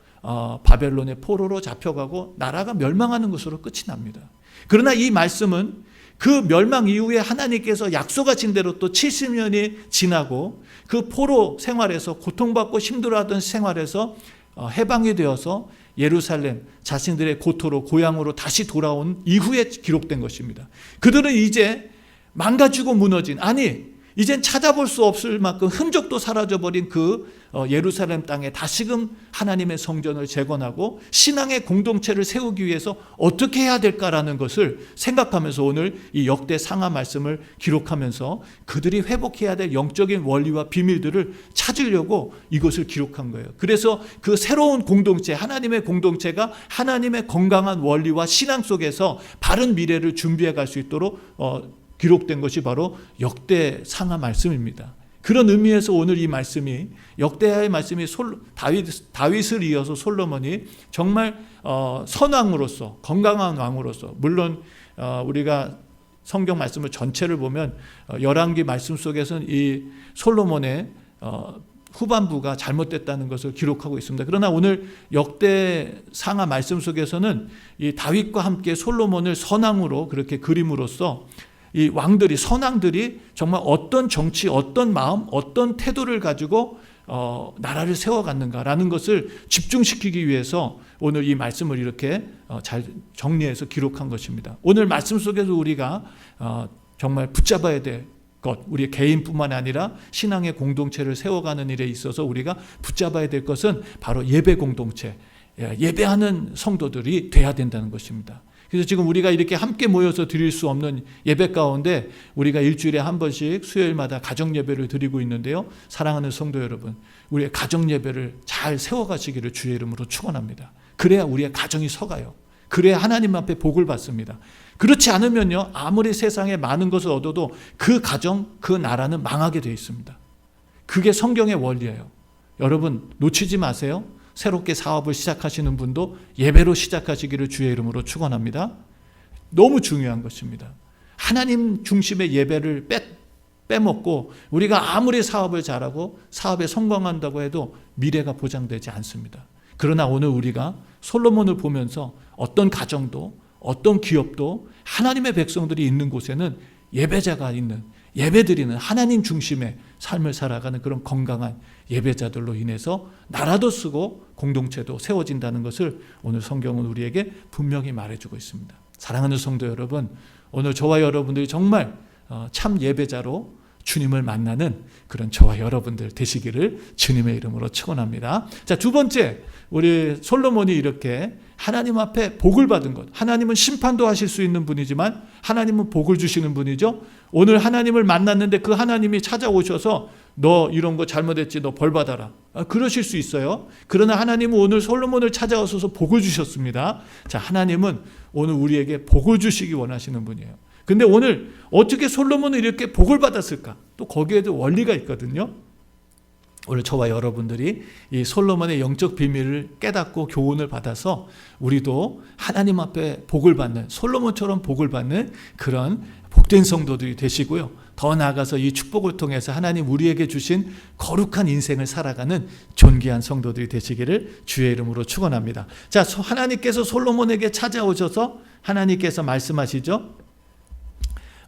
바벨론의 포로로 잡혀가고 나라가 멸망하는 것으로 끝이 납니다. 그러나 이 말씀은 그 멸망 이후에 하나님께서 약속하신 대로 또 70년이 지나고 그 포로 생활에서 고통받고 힘들어하던 생활에서 해방이 되어서 예루살렘 자신들의 고토로 고향으로 다시 돌아온 이후에 기록된 것입니다. 그들은 이제 망가지고 무너진, 이젠 찾아볼 수 없을 만큼 흔적도 사라져버린 그 예루살렘 땅에 다시금 하나님의 성전을 재건하고 신앙의 공동체를 세우기 위해서 어떻게 해야 될까라는 것을 생각하면서 오늘 이 역대 상하 말씀을 기록하면서 그들이 회복해야 될 영적인 원리와 비밀들을 찾으려고 이것을 기록한 거예요. 그래서 그 새로운 공동체, 하나님의 공동체가 하나님의 건강한 원리와 신앙 속에서 바른 미래를 준비해 갈 수 있도록 기록된 것이 바로 역대 상하 말씀입니다. 그런 의미에서 오늘 이 말씀이 역대하의 말씀이 다윗을 이어서 솔로몬이 정말 선왕으로서 건강한 왕으로서, 물론 우리가 성경 말씀을 전체를 보면 열왕기 말씀 속에서는 이 솔로몬의 후반부가 잘못됐다는 것을 기록하고 있습니다. 그러나 오늘 역대 상하 말씀 속에서는 이 다윗과 함께 솔로몬을 선왕으로 그렇게 그림으로써 이 왕들이, 선왕들이 정말 어떤 정치, 어떤 마음, 어떤 태도를 가지고 나라를 세워갔는가라는 것을 집중시키기 위해서 오늘 이 말씀을 이렇게 잘 정리해서 기록한 것입니다. 오늘 말씀 속에서 우리가 정말 붙잡아야 될 것, 우리 개인뿐만 아니라 신앙의 공동체를 세워가는 일에 있어서 우리가 붙잡아야 될 것은 바로 예배 공동체, 예배하는 성도들이 돼야 된다는 것입니다. 그래서 지금 우리가 이렇게 함께 모여서 드릴 수 없는 예배 가운데 우리가 일주일에 한 번씩 수요일마다 가정 예배를 드리고 있는데요. 사랑하는 성도 여러분, 우리의 가정 예배를 잘 세워가시기를 주의 이름으로 축원합니다. 그래야 우리의 가정이 서가요. 그래야 하나님 앞에 복을 받습니다. 그렇지 않으면요, 아무리 세상에 많은 것을 얻어도 그 가정, 그 나라는 망하게 되어 있습니다. 그게 성경의 원리예요. 여러분 놓치지 마세요. 새롭게 사업을 시작하시는 분도 예배로 시작하시기를 주의 이름으로 축원합니다. 너무 중요한 것입니다. 하나님 중심의 예배를 빼먹고 우리가 아무리 사업을 잘하고 사업에 성공한다고 해도 미래가 보장되지 않습니다. 그러나 오늘 우리가 솔로몬을 보면서 어떤 가정도 어떤 기업도 하나님의 백성들이 있는 곳에는 예배자가 있는, 예배드리는 하나님 중심의 삶을 살아가는 그런 건강한 예배자들로 인해서 나라도 쓰고 공동체도 세워진다는 것을 오늘 성경은 우리에게 분명히 말해주고 있습니다. 사랑하는 성도 여러분, 오늘 저와 여러분들이 정말 참 예배자로 주님을 만나는 그런 저와 여러분들 되시기를 주님의 이름으로 축원합니다. 자, 두 번째, 우리 솔로몬이 이렇게 하나님 앞에 복을 받은 것. 하나님은 심판도 하실 수 있는 분이지만 하나님은 복을 주시는 분이죠. 오늘 하나님을 만났는데 그 하나님이 찾아오셔서 너 이런 거 잘못했지, 너 벌 받아라. 그러실 수 있어요. 그러나 하나님은 오늘 솔로몬을 찾아오셔서 복을 주셨습니다. 자, 하나님은 오늘 우리에게 복을 주시기 원하시는 분이에요. 근데 오늘 어떻게 솔로몬은 이렇게 복을 받았을까? 또 거기에도 원리가 있거든요. 오늘 저와 여러분들이 이 솔로몬의 영적 비밀을 깨닫고 교훈을 받아서 우리도 하나님 앞에 복을 받는, 솔로몬처럼 복을 받는 그런 복된 성도들이 되시고요. 더 나아가서 이 축복을 통해서 하나님 우리에게 주신 거룩한 인생을 살아가는 존귀한 성도들이 되시기를 주의 이름으로 축원합니다. 자, 하나님께서 솔로몬에게 찾아오셔서 하나님께서 말씀하시죠.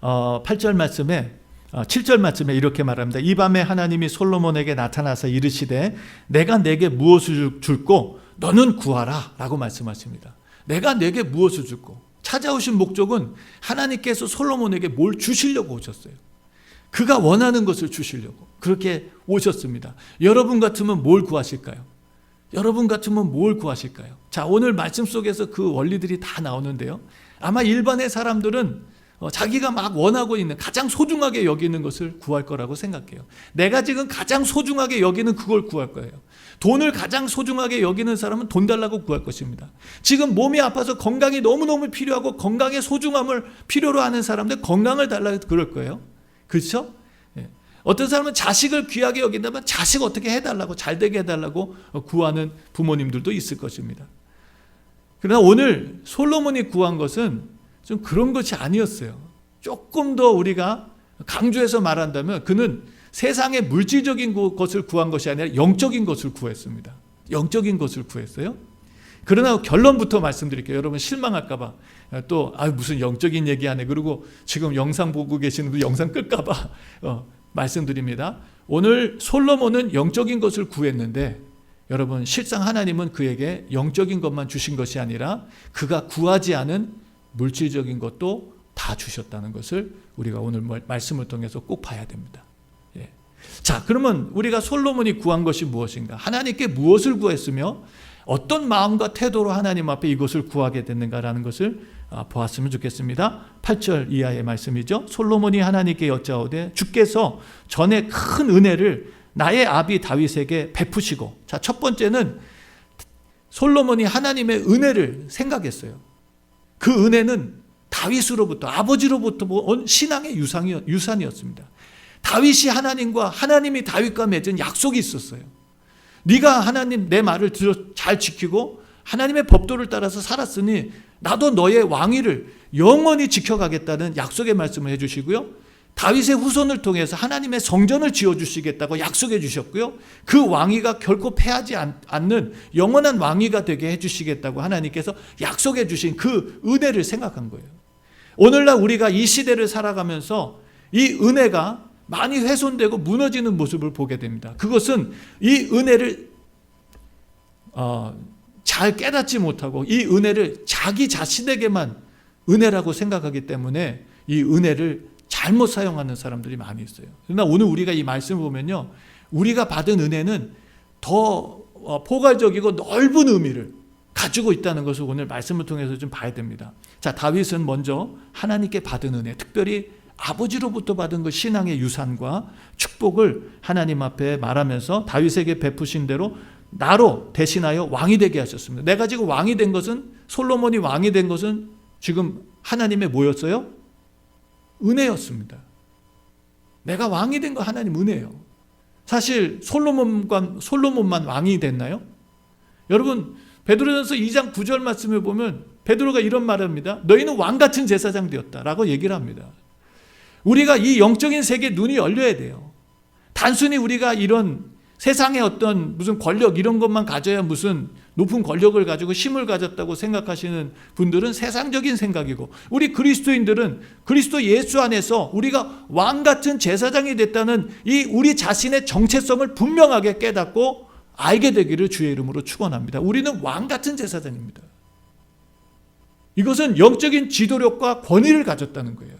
8절 말씀에 7절 말씀에 이렇게 말합니다. 이 밤에 하나님이 솔로몬에게 나타나서 이르시되 내가 내게 무엇을 줄고 너는 구하라 라고 말씀하십니다. 내가 내게 무엇을 줄고, 찾아오신 목적은 하나님께서 솔로몬에게 뭘 주시려고 오셨어요. 그가 원하는 것을 주시려고 그렇게 오셨습니다. 여러분 같으면 뭘 구하실까요? 여러분 같으면 뭘 구하실까요? 자, 오늘 말씀 속에서 그 원리들이 다 나오는데요. 아마 일반의 사람들은 자기가 막 원하고 있는, 가장 소중하게 여기는 것을 구할 거라고 생각해요. 내가 지금 가장 소중하게 여기는 그걸 구할 거예요. 돈을 가장 소중하게 여기는 사람은 돈 달라고 구할 것입니다. 지금 몸이 아파서 건강이 너무너무 필요하고 건강의 소중함을 필요로 하는 사람들 건강을 달라고 그럴 거예요. 그렇죠? 어떤 사람은 자식을 귀하게 여긴다면 자식 어떻게 해달라고, 잘되게 해달라고 구하는 부모님들도 있을 것입니다. 그러나 오늘 솔로몬이 구한 것은 좀 그런 것이 아니었어요. 조금 더 우리가 강조해서 말한다면 그는 세상의 물질적인 것을 구한 것이 아니라 영적인 것을 구했습니다. 영적인 것을 구했어요. 그러나 결론부터 말씀드릴게요. 여러분 실망할까 봐. 또 무슨 영적인 얘기하네. 그리고 지금 영상 보고 계시는 분 영상 끌까 봐 말씀드립니다. 오늘 솔로몬은 영적인 것을 구했는데 여러분 실상 하나님은 그에게 영적인 것만 주신 것이 아니라 그가 구하지 않은 물질적인 것도 다 주셨다는 것을 우리가 오늘 말씀을 통해서 꼭 봐야 됩니다. 예. 자, 그러면 우리가 솔로몬이 구한 것이 무엇인가? 하나님께 무엇을 구했으며 어떤 마음과 태도로 하나님 앞에 이것을 구하게 됐는가라는 것을 보았으면 좋겠습니다. 8절 이하의 말씀이죠. 솔로몬이 하나님께 여짜오되 주께서 전에 큰 은혜를 나의 아비 다윗에게 베푸시고, 자, 첫 번째는 솔로몬이 하나님의 은혜를 생각했어요. 그 은혜는 다윗으로부터, 아버지로부터 온 신앙의 유산이었습니다. 다윗이 하나님이 다윗과 맺은 약속이 있었어요. 네가 하나님 내 말을 잘 지키고 하나님의 법도를 따라서 살았으니 나도 너의 왕위를 영원히 지켜가겠다는 약속의 말씀을 해주시고요. 다윗의 후손을 통해서 하나님의 성전을 지어주시겠다고 약속해 주셨고요. 그 왕위가 결코 패하지 않는 영원한 왕위가 되게 해주시겠다고 하나님께서 약속해 주신 그 은혜를 생각한 거예요. 오늘날 우리가 이 시대를 살아가면서 이 은혜가 많이 훼손되고 무너지는 모습을 보게 됩니다. 그것은 이 은혜를 잘 깨닫지 못하고 이 은혜를 자기 자신에게만 은혜라고 생각하기 때문에 이 은혜를 잘못 사용하는 사람들이 많이 있어요. 그러나 오늘 우리가 이 말씀을 보면요, 우리가 받은 은혜는 더 포괄적이고 넓은 의미를 가지고 있다는 것을 오늘 말씀을 통해서 좀 봐야 됩니다. 자, 다윗은 먼저 하나님께 받은 은혜, 특별히 아버지로부터 받은 그 신앙의 유산과 축복을 하나님 앞에 말하면서 다윗에게 베푸신 대로 나로 대신하여 왕이 되게 하셨습니다. 내가 지금 왕이 된 것은, 솔로몬이 왕이 된 것은 지금 하나님의 뭐였어요? 은혜였습니다. 내가 왕이 된 거 하나님 은혜예요. 사실 솔로몬만 왕이 됐나요? 여러분, 베드로전서 2장 9절 말씀을 보면 베드로가 이런 말을 합니다. 너희는 왕같은 제사장 되었다라고 얘기를 합니다. 우리가 이 영적인 세계에 눈이 열려야 돼요. 단순히 우리가 이런 세상의 어떤 무슨 권력 이런 것만 가져야 무슨 높은 권력을 가지고 힘을 가졌다고 생각하시는 분들은 세상적인 생각이고, 우리 그리스도인들은 그리스도 예수 안에서 우리가 왕같은 제사장이 됐다는 이 우리 자신의 정체성을 분명하게 깨닫고 알게 되기를 주의 이름으로 축원합니다. 우리는 왕같은 제사장입니다. 이것은 영적인 지도력과 권위를 가졌다는 거예요.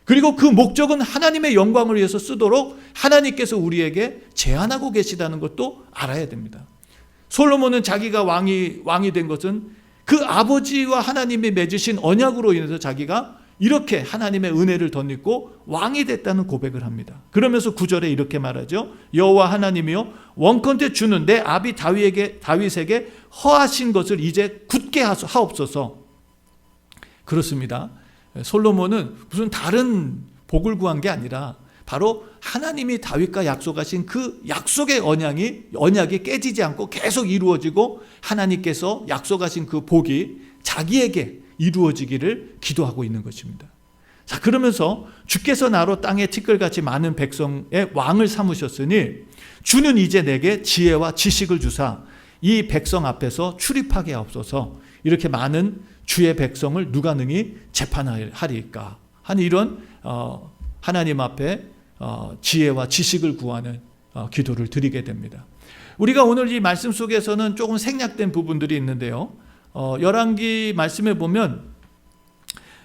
그리고 그 목적은 하나님의 영광을 위해서 쓰도록 하나님께서 우리에게 제안하고 계시다는 것도 알아야 됩니다. 솔로몬은 자기가 왕이 된 것은 그 아버지와 하나님이 맺으신 언약으로 인해서 자기가 이렇게 하나님의 은혜를 덧입고 왕이 됐다는 고백을 합니다. 그러면서 9절에 이렇게 말하죠. 여호와 하나님이여 원컨대 주는 내 아비 다윗에게 허하신 것을 이제 굳게 하옵소서. 그렇습니다. 솔로몬은 무슨 다른 복을 구한 게 아니라 바로 하나님이 다윗과 약속하신 그 약속의 언약이 깨지지 않고 계속 이루어지고 하나님께서 약속하신 그 복이 자기에게 이루어지기를 기도하고 있는 것입니다. 자, 그러면서 주께서 나로 땅에 티끌같이 많은 백성의 왕을 삼으셨으니 주는 이제 내게 지혜와 지식을 주사 이 백성 앞에서 출입하게 하옵소서. 이렇게 많은 주의 백성을 누가 능히 재판하리까 하는 이런 하나님 앞에 지혜와 지식을 구하는 기도를 드리게 됩니다. 우리가 오늘 이 말씀 속에서는 조금 생략된 부분들이 있는데요, 열왕기 말씀에 보면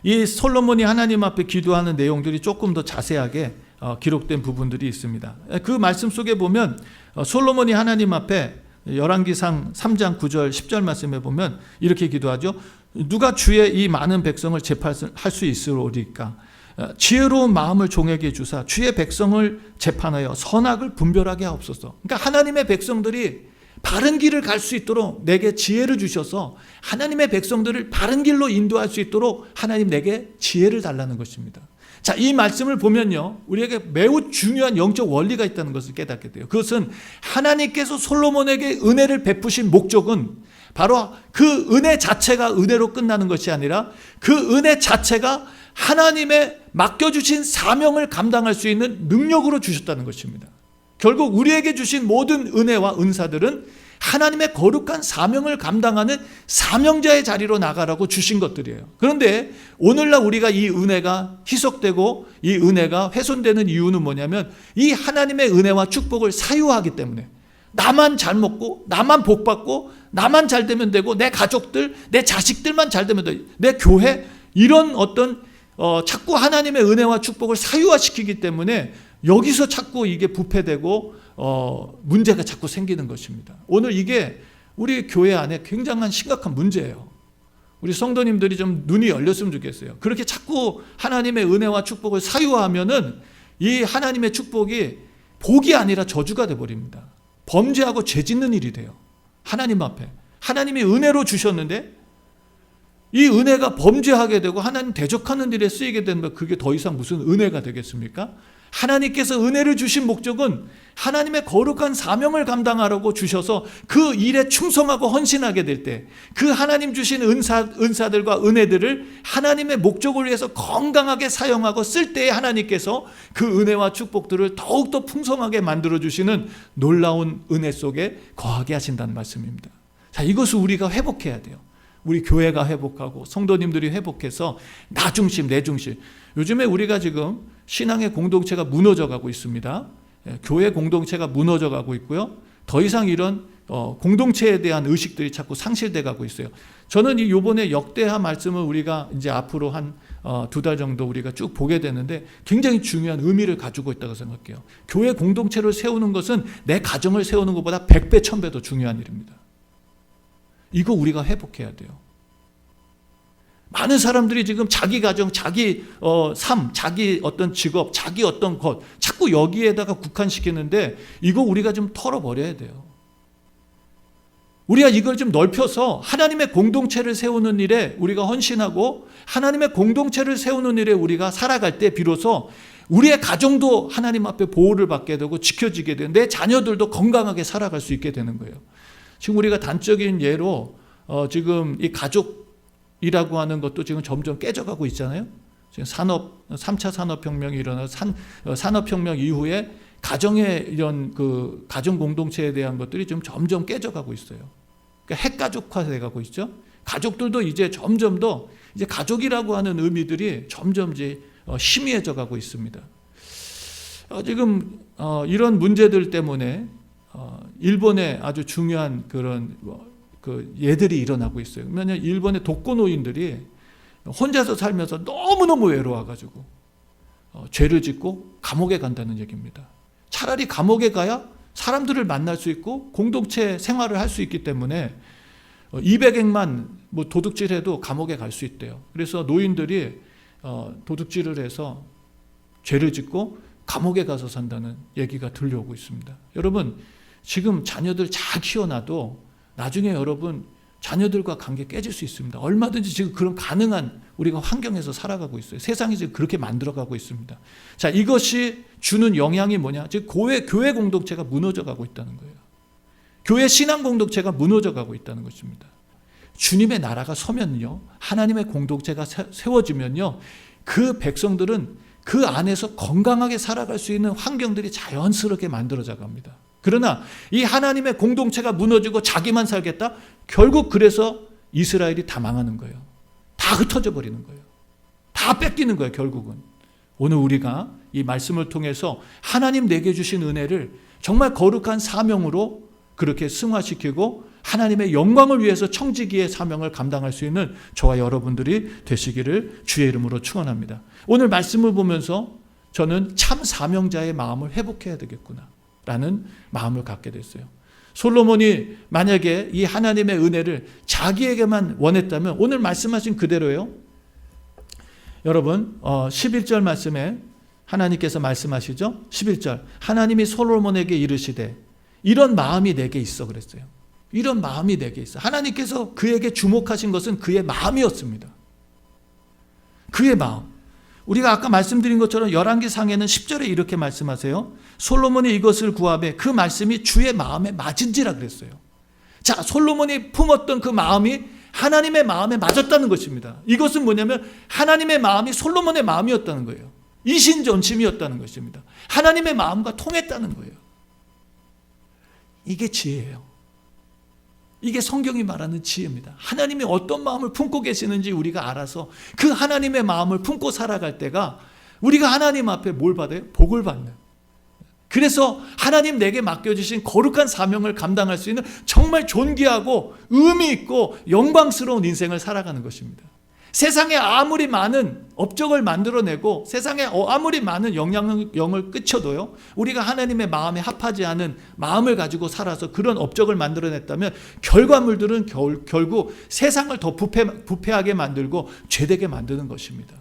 이 솔로몬이 하나님 앞에 기도하는 내용들이 조금 더 자세하게 기록된 부분들이 있습니다. 그 말씀 속에 보면 솔로몬이 하나님 앞에 열왕기상 3장 9절 10절 말씀에 보면 이렇게 기도하죠. 누가 주의 이 많은 백성을 재판할 수 있으리까? 지혜로운 마음을 종에게 주사 주의 백성을 재판하여 선악을 분별하게 하옵소서. 그러니까 하나님의 백성들이 바른 길을 갈 수 있도록 내게 지혜를 주셔서 하나님의 백성들을 바른 길로 인도할 수 있도록 하나님 내게 지혜를 달라는 것입니다. 자, 이 말씀을 보면요, 우리에게 매우 중요한 영적 원리가 있다는 것을 깨닫게 돼요. 그것은 하나님께서 솔로몬에게 은혜를 베푸신 목적은 바로 그 은혜 자체가 은혜로 끝나는 것이 아니라 그 은혜 자체가 하나님의 맡겨주신 사명을 감당할 수 있는 능력으로 주셨다는 것입니다. 결국 우리에게 주신 모든 은혜와 은사들은 하나님의 거룩한 사명을 감당하는 사명자의 자리로 나가라고 주신 것들이에요. 그런데 오늘날 우리가 이 은혜가 희석되고 이 은혜가 훼손되는 이유는 뭐냐면 이 하나님의 은혜와 축복을 사유하기 때문에 나만 잘 먹고 나만 복 받고 나만 잘 되면 되고 내 가족들 내 자식들만 잘 되면 돼, 내 교회 이런 어떤 자꾸 하나님의 은혜와 축복을 사유화시키기 때문에 여기서 자꾸 이게 부패되고 문제가 자꾸 생기는 것입니다. 오늘 이게 우리 교회 안에 굉장한 심각한 문제예요. 우리 성도님들이 좀 눈이 열렸으면 좋겠어요. 그렇게 자꾸 하나님의 은혜와 축복을 사유화하면은 이 하나님의 축복이 복이 아니라 저주가 되어버립니다. 범죄하고 죄 짓는 일이 돼요. 하나님 앞에 하나님이 은혜로 주셨는데 이 은혜가 범죄하게 되고 하나님 대적하는 일에 쓰이게 되면 그게 더 이상 무슨 은혜가 되겠습니까? 하나님께서 은혜를 주신 목적은 하나님의 거룩한 사명을 감당하라고 주셔서 그 일에 충성하고 헌신하게 될 때 그 하나님 주신 은사들과 은혜들을 하나님의 목적을 위해서 건강하게 사용하고 쓸 때에 하나님께서 그 은혜와 축복들을 더욱더 풍성하게 만들어주시는 놀라운 은혜 속에 거하게 하신다는 말씀입니다. 자, 이것을 우리가 회복해야 돼요. 우리 교회가 회복하고 성도님들이 회복해서 나 중심, 내 중심. 요즘에 우리가 지금 신앙의 공동체가 무너져가고 있습니다. 교회 공동체가 무너져가고 있고요. 더 이상 이런 공동체에 대한 의식들이 자꾸 상실돼 가고 있어요. 저는 이 요번에 역대하 말씀을 우리가 이제 앞으로 한 2달 정도 우리가 쭉 보게 되는데 굉장히 중요한 의미를 가지고 있다고 생각해요. 교회 공동체를 세우는 것은 내 가정을 세우는 것보다 100배, 1000배 더 중요한 일입니다. 이거 우리가 회복해야 돼요. 많은 사람들이 지금 자기 가정, 자기 삶, 자기 어떤 직업, 자기 어떤 것 자꾸 여기에다가 국한시키는데 이거 우리가 좀 털어버려야 돼요. 우리가 이걸 좀 넓혀서 하나님의 공동체를 세우는 일에 우리가 헌신하고 하나님의 공동체를 세우는 일에 우리가 살아갈 때 비로소 우리의 가정도 하나님 앞에 보호를 받게 되고 지켜지게 되는, 내 자녀들도 건강하게 살아갈 수 있게 되는 거예요. 지금 우리가 단적인 예로 지금 이 가족이라고 하는 것도 지금 점점 깨져가고 있잖아요. 지금 3차 산업혁명이 일어나서 산업혁명 이후에 가정의 이런 그 가정 공동체에 대한 것들이 좀 점점 깨져가고 있어요. 그러니까 핵가족화돼 가고 있죠. 가족들도 이제 점점 더 이제 가족이라고 하는 의미들이 점점 이제 희미해져 가고 있습니다. 지금 이런 문제들 때문에 일본에 아주 중요한 그런 그 예들이 일어나고 있어요. 왜냐하면 일본의 독거노인들이 혼자서 살면서 너무너무 외로워가지고 죄를 짓고 감옥에 간다는 얘기입니다. 차라리 감옥에 가야 사람들을 만날 수 있고 공동체 생활을 할 수 있기 때문에 200액만 뭐 도둑질해도 감옥에 갈 수 있대요. 그래서 노인들이 도둑질을 해서 죄를 짓고 감옥에 가서 산다는 얘기가 들려오고 있습니다. 여러분, 지금 자녀들 잘 키워놔도 나중에 여러분 자녀들과 관계 깨질 수 있습니다. 얼마든지 지금 그런 가능한 우리가 환경에서 살아가고 있어요. 세상이 지금 그렇게 만들어가고 있습니다. 자, 이것이 주는 영향이 뭐냐? 즉 교회 공동체가 무너져가고 있다는 거예요. 교회 신앙 공동체가 무너져가고 있다는 것입니다. 주님의 나라가 서면요, 하나님의 공동체가 세워지면요, 그 백성들은 그 안에서 건강하게 살아갈 수 있는 환경들이 자연스럽게 만들어져 갑니다. 그러나 이 하나님의 공동체가 무너지고 자기만 살겠다? 결국 그래서 이스라엘이 다 망하는 거예요. 다 흩어져 버리는 거예요. 다 뺏기는 거예요, 결국은. 오늘 우리가 이 말씀을 통해서 하나님 내게 주신 은혜를 정말 거룩한 사명으로 그렇게 승화시키고 하나님의 영광을 위해서 청지기의 사명을 감당할 수 있는 저와 여러분들이 되시기를 주의 이름으로 축원합니다. 오늘 말씀을 보면서 저는 참 사명자의 마음을 회복해야 되겠구나 라는 마음을 갖게 됐어요. 솔로몬이 만약에 이 하나님의 은혜를 자기에게만 원했다면 오늘 말씀하신 그대로예요. 여러분 11절 말씀에 하나님께서 말씀하시죠. 11절 하나님이 솔로몬에게 이르시되 이런 마음이 내게 있어 그랬어요. 이런 마음이 내게 있어. 하나님께서 그에게 주목하신 것은 그의 마음이었습니다. 그의 마음. 우리가 아까 말씀드린 것처럼 열왕기상에는 10절에 이렇게 말씀하세요. 솔로몬이 이것을 구하매 그 말씀이 주의 마음에 맞은지라 그랬어요. 자, 솔로몬이 품었던 그 마음이 하나님의 마음에 맞았다는 것입니다. 이것은 뭐냐면 하나님의 마음이 솔로몬의 마음이었다는 거예요. 이신전심이었다는 것입니다. 하나님의 마음과 통했다는 거예요. 이게 지혜예요. 이게 성경이 말하는 지혜입니다. 하나님이 어떤 마음을 품고 계시는지 우리가 알아서 그 하나님의 마음을 품고 살아갈 때가 우리가 하나님 앞에 뭘 받아요? 복을 받는. 그래서 하나님 내게 맡겨주신 거룩한 사명을 감당할 수 있는 정말 존귀하고 의미 있고 영광스러운 인생을 살아가는 것입니다. 세상에 아무리 많은 업적을 만들어내고 세상에 아무리 많은 영향력을 끼쳐도요, 우리가 하나님의 마음에 합하지 않은 마음을 가지고 살아서 그런 업적을 만들어냈다면 결과물들은 결국 세상을 더 부패하게 만들고 죄되게 만드는 것입니다.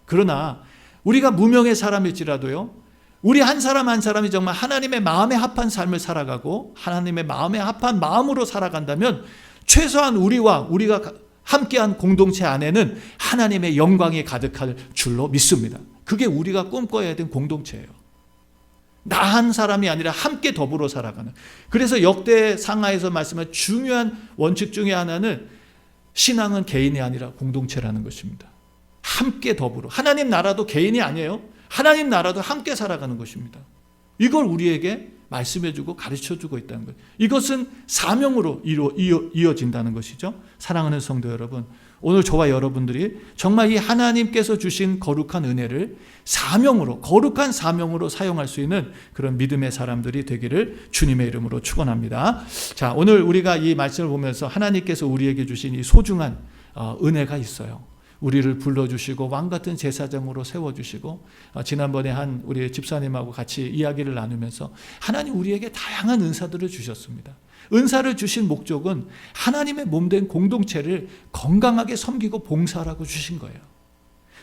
그러나 우리가 무명의 사람일지라도요, 우리 한 사람 한 사람이 정말 하나님의 마음에 합한 삶을 살아가고 하나님의 마음에 합한 마음으로 살아간다면 최소한 우리가 함께한 공동체 안에는 하나님의 영광이 가득할 줄로 믿습니다. 그게 우리가 꿈꿔야 된 공동체예요. 나 한 사람이 아니라 함께 더불어 살아가는. 그래서 역대 상하에서 말씀한 중요한 원칙 중에 하나는 신앙은 개인이 아니라 공동체라는 것입니다. 함께 더불어. 하나님 나라도 개인이 아니에요. 하나님 나라도 함께 살아가는 것입니다. 이걸 우리에게 말씀해주고 가르쳐주고 있다는 거예요. 이것은 사명으로 이어진다는 것이죠. 사랑하는 성도 여러분, 오늘 저와 여러분들이 정말 이 하나님께서 주신 거룩한 은혜를 사명으로, 거룩한 사명으로 사용할 수 있는 그런 믿음의 사람들이 되기를 주님의 이름으로 축원합니다. 자, 오늘 우리가 이 말씀을 보면서 하나님께서 우리에게 주신 이 소중한 은혜가 있어요. 우리를 불러주시고 왕같은 제사장으로 세워주시고, 지난번에 한 우리 집사님하고 같이 이야기를 나누면서 하나님 우리에게 다양한 은사들을 주셨습니다. 은사를 주신 목적은 하나님의 몸된 공동체를 건강하게 섬기고 봉사하라고 주신 거예요.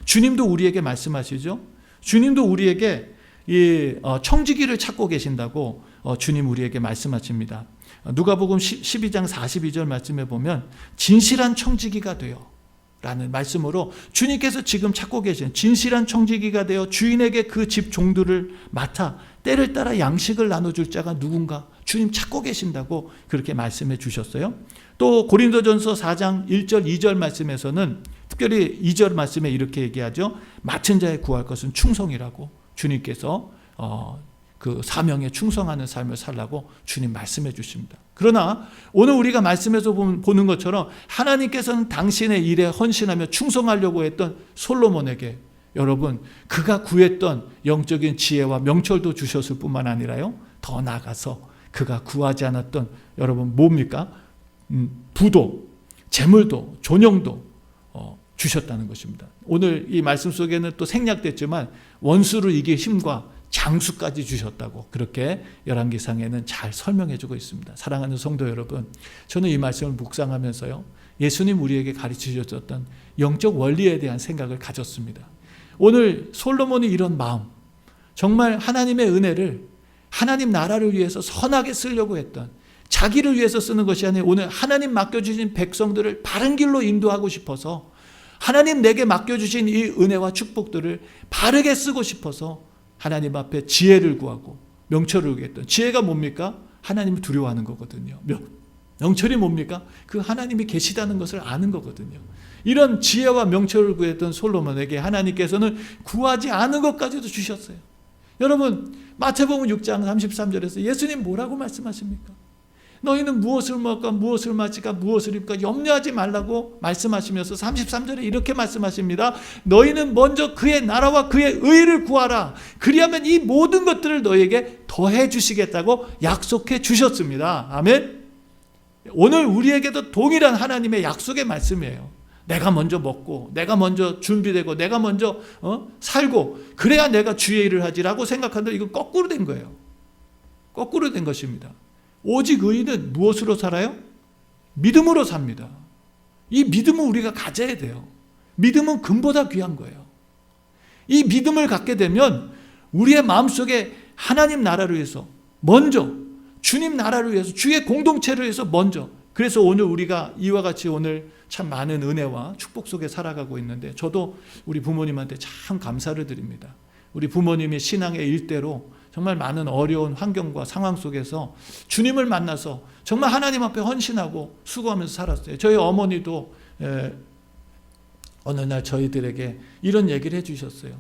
주님도 우리에게 말씀하시죠. 주님도 우리에게 이 청지기를 찾고 계신다고 주님 우리에게 말씀하십니다. 누가복음 12장 42절 말씀에 보면 진실한 청지기가 되어 라는 말씀으로 주님께서 지금 찾고 계신 진실한 청지기가 되어 주인에게 그 집 종들을 맡아 때를 따라 양식을 나눠줄 자가 누군가 주님 찾고 계신다고 그렇게 말씀해 주셨어요. 또 고린도전서 4장 1절 2절 말씀에서는 특별히 2절 말씀에 이렇게 얘기하죠. 맡은 자에 구할 것은 충성이라고 주님께서 그 사명에 충성하는 삶을 살라고 주님 말씀해 주십니다. 그러나 오늘 우리가 말씀에서 보는 것처럼 하나님께서는 당신의 일에 헌신하며 충성하려고 했던 솔로몬에게 여러분 그가 구했던 영적인 지혜와 명철도 주셨을 뿐만 아니라요, 더 나아가서 그가 구하지 않았던 여러분 뭡니까? 부도, 재물도, 존영도 주셨다는 것입니다. 오늘 이 말씀 속에는 또 생략됐지만 원수를 이길 힘과 장수까지 주셨다고 그렇게 열왕기상에는 잘 설명해 주고 있습니다. 사랑하는 성도 여러분, 저는 이 말씀을 묵상하면서요, 예수님 우리에게 가르치셨던 영적 원리에 대한 생각을 가졌습니다. 오늘 솔로몬이 이런 마음, 정말 하나님의 은혜를 하나님 나라를 위해서 선하게 쓰려고 했던, 자기를 위해서 쓰는 것이 아니라 오늘 하나님 맡겨주신 백성들을 바른 길로 인도하고 싶어서 하나님 내게 맡겨주신 이 은혜와 축복들을 바르게 쓰고 싶어서 하나님 앞에 지혜를 구하고 명철을 구했던, 지혜가 뭡니까? 하나님을 두려워하는 거거든요. 명철이 뭡니까? 그 하나님이 계시다는 것을 아는 거거든요. 이런 지혜와 명철을 구했던 솔로몬에게 하나님께서는 구하지 않은 것까지도 주셨어요. 여러분 마태복음 6장 33절에서 예수님 뭐라고 말씀하십니까? 너희는 무엇을 먹을까, 무엇을 마실까, 무엇을 입을까 염려하지 말라고 말씀하시면서 33절에 이렇게 말씀하십니다. 너희는 먼저 그의 나라와 그의 의를 구하라. 그리하면 이 모든 것들을 너희에게 더해 주시겠다고 약속해 주셨습니다. 아멘. 오늘 우리에게도 동일한 하나님의 약속의 말씀이에요. 내가 먼저 먹고 내가 먼저 준비되고 내가 먼저 살고 그래야 내가 주의 일을 하지라고 생각하는데 이건 거꾸로 된 거예요. 거꾸로 된 것입니다. 오직 의인은 무엇으로 살아요? 믿음으로 삽니다. 이 믿음은 우리가 가져야 돼요. 믿음은 금보다 귀한 거예요. 이 믿음을 갖게 되면 우리의 마음속에 하나님 나라를 위해서 먼저, 주님 나라를 위해서, 주의 공동체를 위해서 먼저, 그래서 오늘 우리가 이와 같이 오늘 참 많은 은혜와 축복 속에 살아가고 있는데 저도 우리 부모님한테 참 감사를 드립니다. 우리 부모님이 신앙의 일대로 정말 많은 어려운 환경과 상황 속에서 주님을 만나서 정말 하나님 앞에 헌신하고 수고하면서 살았어요. 저희 어머니도 어느 날 저희들에게 이런 얘기를 해주셨어요.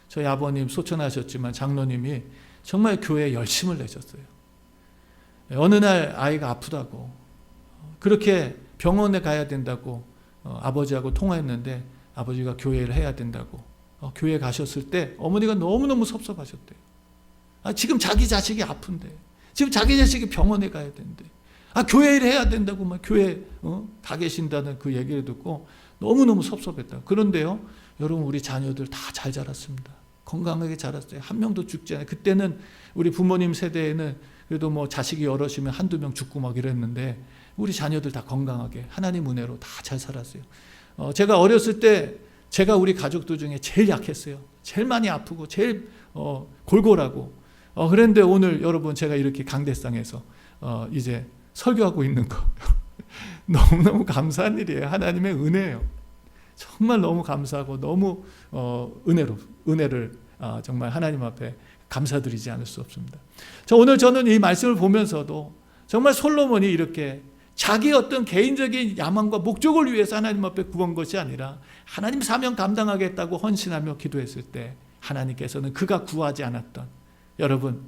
저희 아버님 소천하셨지만 장로님이 정말 교회에 열심을 내셨어요. 어느 날 아이가 아프다고 그렇게 병원에 가야 된다고 아버지하고 통화했는데 아버지가 교회를 해야 된다고 교회 가셨을 때 어머니가 너무너무 섭섭하셨대요. 지금 자기 자식이 아픈데, 지금 자기 자식이 병원에 가야 되는데, 교회를 해야 된다고 막 교회 가 계신다는 그 얘기를 듣고 너무너무 섭섭했다. 그런데요, 여러분 우리 자녀들 다 잘 자랐습니다. 건강하게 자랐어요. 한 명도 죽지 않아요. 그때는 우리 부모님 세대에는 그래도 뭐 자식이 여럿이면 한두 명 죽고 막 이랬는데 우리 자녀들 다 건강하게 하나님 은혜로 다 잘 살았어요. 제가 어렸을 때 제가 우리 가족들 중에 제일 약했어요. 제일 많이 아프고 제일 골골하고 그런데 오늘 여러분 제가 이렇게 강대상에서 이제 설교하고 있는 거 너무너무 감사한 일이에요. 하나님의 은혜예요. 정말 너무 감사하고 너무 은혜를 정말 하나님 앞에 감사드리지 않을 수 없습니다. 오늘 저는 이 말씀을 보면서도 정말 솔로몬이 이렇게 자기 어떤 개인적인 야망과 목적을 위해서 하나님 앞에 구한 것이 아니라 하나님 사명 감당하겠다고 헌신하며 기도했을 때 하나님께서는 그가 구하지 않았던, 여러분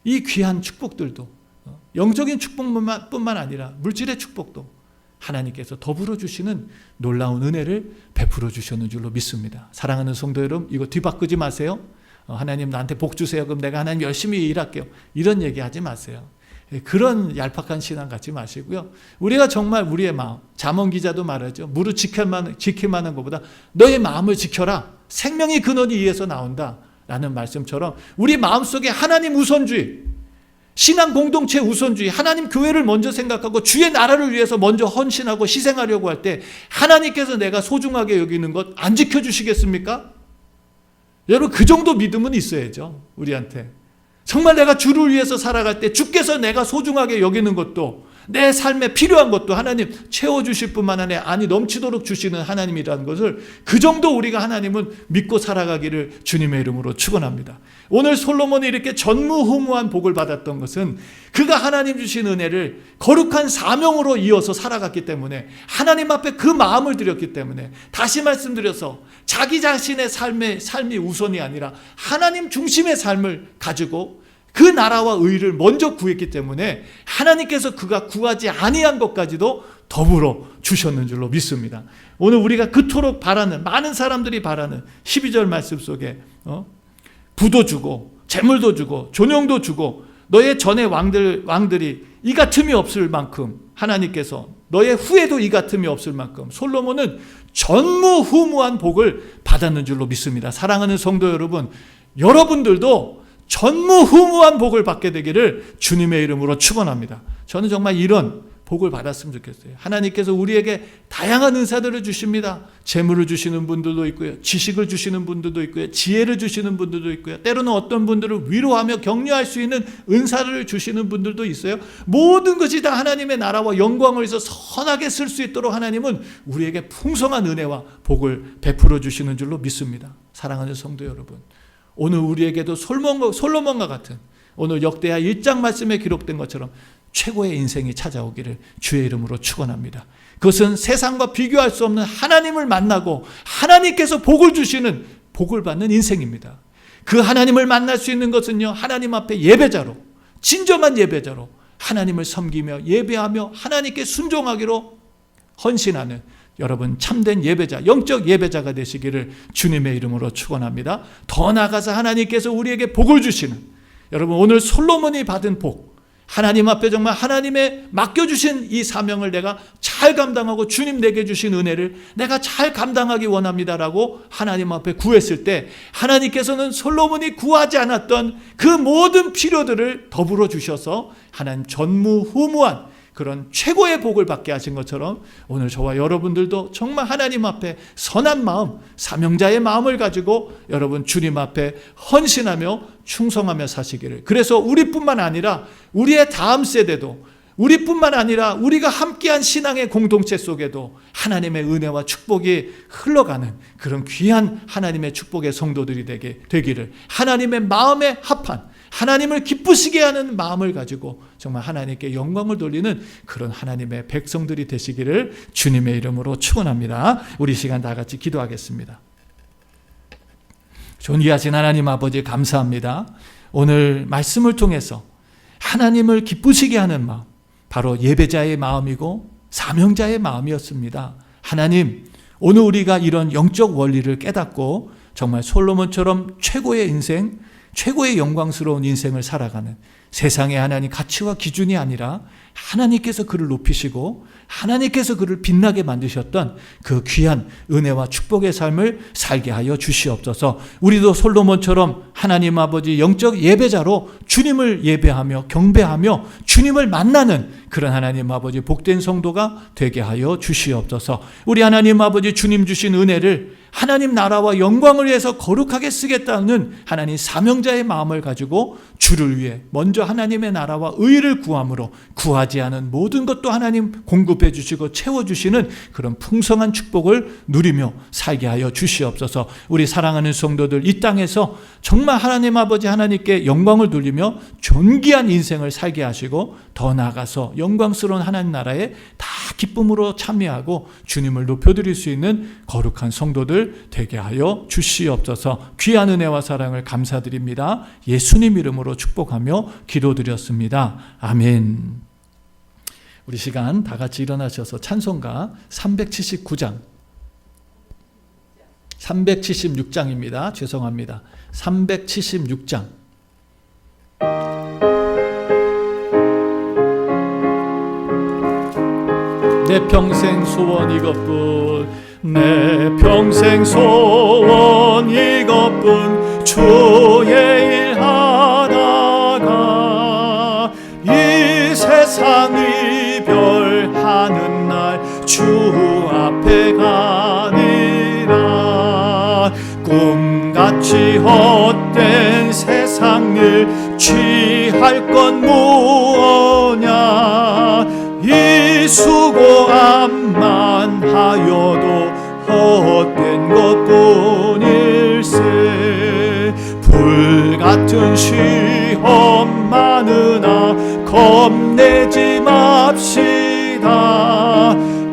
이 귀한 축복들도 영적인 축복뿐만 아니라 물질의 축복도 하나님께서 더불어 주시는 놀라운 은혜를 베풀어 주셨는 줄로 믿습니다. 사랑하는 성도 여러분, 이거 뒤바꾸지 마세요. 하나님 나한테 복 주세요. 그럼 내가 하나님 열심히 일할게요. 이런 얘기하지 마세요. 그런 얄팍한 신앙 갖지 마시고요. 우리가 정말 우리의 마음, 잠언 기자도 말하죠. 무릇 지킬 만한 것보다 너의 마음을 지켜라. 생명의 근원이 이에서 나온다. 라는 말씀처럼 우리 마음속에 하나님 우선주의, 신앙 공동체 우선주의, 하나님 교회를 먼저 생각하고 주의 나라를 위해서 먼저 헌신하고 희생하려고 할 때 하나님께서 내가 소중하게 여기는 것 안 지켜주시겠습니까? 여러분 그 정도 믿음은 있어야죠. 우리한테. 정말 내가 주를 위해서 살아갈 때 주께서 내가 소중하게 여기는 것도 내 삶에 필요한 것도 하나님 채워주실 뿐만 아니라 아니 넘치도록 주시는 하나님이라는 것을 그 정도 우리가 하나님은 믿고 살아가기를 주님의 이름으로 축원합니다. 오늘 솔로몬이 이렇게 전무후무한 복을 받았던 것은 그가 하나님 주신 은혜를 거룩한 사명으로 이어서 살아갔기 때문에 하나님 앞에 그 마음을 드렸기 때문에 다시 말씀드려서 자기 자신의 삶이 우선이 아니라 하나님 중심의 삶을 가지고 그 나라와 의를 먼저 구했기 때문에 하나님께서 그가 구하지 아니한 것까지도 더불어 주셨는 줄로 믿습니다. 오늘 우리가 그토록 바라는, 많은 사람들이 바라는 12절 말씀 속에 부도 주고 재물도 주고 존영도 주고 너의 전의 왕들이 이 같음이 없을 만큼 하나님께서 너의 후에도 이 같음이 없을 만큼 솔로몬은 전무후무한 복을 받았는 줄로 믿습니다. 사랑하는 성도 여러분, 여러분들도 전무후무한 복을 받게 되기를 주님의 이름으로 축원합니다. 저는 정말 이런 복을 받았으면 좋겠어요. 하나님께서 우리에게 다양한 은사들을 주십니다. 재물을 주시는 분들도 있고요. 지식을 주시는 분들도 있고요. 지혜를 주시는 분들도 있고요. 때로는 어떤 분들을 위로하며 격려할 수 있는 은사를 주시는 분들도 있어요. 모든 것이 다 하나님의 나라와 영광을 위해서 선하게 쓸 수 있도록 하나님은 우리에게 풍성한 은혜와 복을 베풀어 주시는 줄로 믿습니다. 사랑하는 성도 여러분, 오늘 우리에게도 솔로몬과 같은 오늘 역대하 1장 말씀에 기록된 것처럼 최고의 인생이 찾아오기를 주의 이름으로 축원합니다. 그것은 세상과 비교할 수 없는 하나님을 만나고 하나님께서 복을 주시는 복을 받는 인생입니다. 그 하나님을 만날 수 있는 것은요, 하나님 앞에 예배자로, 진정한 예배자로 하나님을 섬기며 예배하며 하나님께 순종하기로 헌신하는 여러분 참된 예배자, 영적 예배자가 되시기를 주님의 이름으로 축원합니다. 더 나아가서 하나님께서 우리에게 복을 주시는, 여러분 오늘 솔로몬이 받은 복, 하나님 앞에 정말 하나님의 맡겨주신 이 사명을 내가 잘 감당하고 주님 내게 주신 은혜를 내가 잘 감당하기 원합니다라고 하나님 앞에 구했을 때 하나님께서는 솔로몬이 구하지 않았던 그 모든 필요들을 더불어 주셔서 하나님 전무후무한 그런 최고의 복을 받게 하신 것처럼 오늘 저와 여러분들도 정말 하나님 앞에 선한 마음, 사명자의 마음을 가지고 여러분 주님 앞에 헌신하며 충성하며 사시기를, 그래서 우리뿐만 아니라 우리의 다음 세대도, 우리뿐만 아니라 우리가 함께한 신앙의 공동체 속에도 하나님의 은혜와 축복이 흘러가는 그런 귀한 하나님의 축복의 성도들이 되기를, 하나님의 마음에 합한 하나님을 기쁘시게 하는 마음을 가지고 정말 하나님께 영광을 돌리는 그런 하나님의 백성들이 되시기를 주님의 이름으로 축원합니다. 우리 시간 다 같이 기도하겠습니다. 존귀하신 하나님 아버지 감사합니다. 오늘 말씀을 통해서 하나님을 기쁘시게 하는 마음, 바로 예배자의 마음이고 사명자의 마음이었습니다. 하나님, 오늘 우리가 이런 영적 원리를 깨닫고 정말 솔로몬처럼 최고의 인생, 최고의 영광스러운 인생을 살아가는, 세상의 하나님 가치와 기준이 아니라 하나님께서 그를 높이시고 하나님께서 그를 빛나게 만드셨던 그 귀한 은혜와 축복의 삶을 살게 하여 주시옵소서. 우리도 솔로몬처럼 하나님 아버지 영적 예배자로 주님을 예배하며 경배하며 주님을 만나는 그런 하나님 아버지 복된 성도가 되게 하여 주시옵소서. 우리 하나님 아버지 주님 주신 은혜를 하나님 나라와 영광을 위해서 거룩하게 쓰겠다는 하나님 사명자의 마음을 가지고 주를 위해 먼저 하나님의 나라와 의를 구함으로 구하지 않은 모든 것도 하나님 공급해 주시고 채워주시는 그런 풍성한 축복을 누리며 살게 하여 주시옵소서. 우리 사랑하는 성도들 이 땅에서 정말 하나님 아버지 하나님께 영광을 돌리며 존귀한 인생을 살게 하시고 더 나아가서 영광스러운 하나님 나라에 다 기쁨으로 참여하고 주님을 높여드릴 수 있는 거룩한 성도들 하루들 되게 하여 주시옵소서. 귀한 은혜와 사랑을 감사드립니다. 예수님 이름으로 축복하며 기도드렸습니다. 아멘. 우리 시간 다 같이 일어나셔서 찬송가 376장입니다. 죄송합니다. 376장. 내 평생 소원 이것뿐, 내 평생 소원 이것뿐, 주의 일 하다가 이 세상 이별하는 날 주 앞에 가리라. 꿈같이 헛된 세상 일 취할 건 무엇냐. 이 수고 암만 하여도 헛된 것뿐일세. 불같은 시험 많으나 겁내지 맙시다.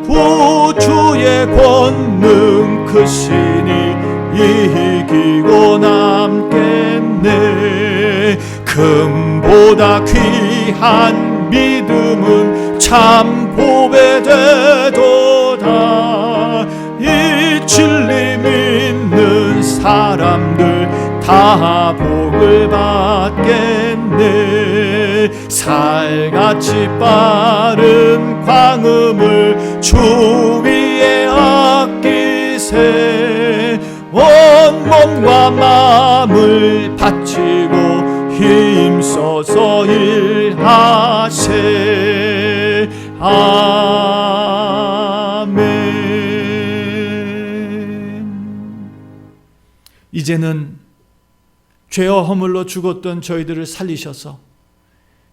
구주의 권능 크시니 이기고 남겠네. 금보다 귀한 믿음은 참 보배되도다. 이 진리 믿는 사람들 다 복을 받겠네. 살같이 빠른 광음을 주 위에 아끼세. 온몸과 마음을 바치고 힘써서 일하세. 아멘. 이제는 죄와 허물로 죽었던 저희들을 살리셔서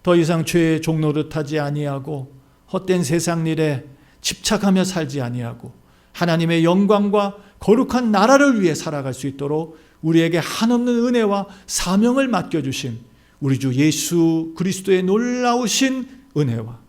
더 이상 죄의 종노릇하지 아니하고 헛된 세상 일에 집착하며 살지 아니하고 하나님의 영광과 거룩한 나라를 위해 살아갈 수 있도록 우리에게 한없는 은혜와 사명을 맡겨주신 우리 주 예수 그리스도의 놀라우신 은혜와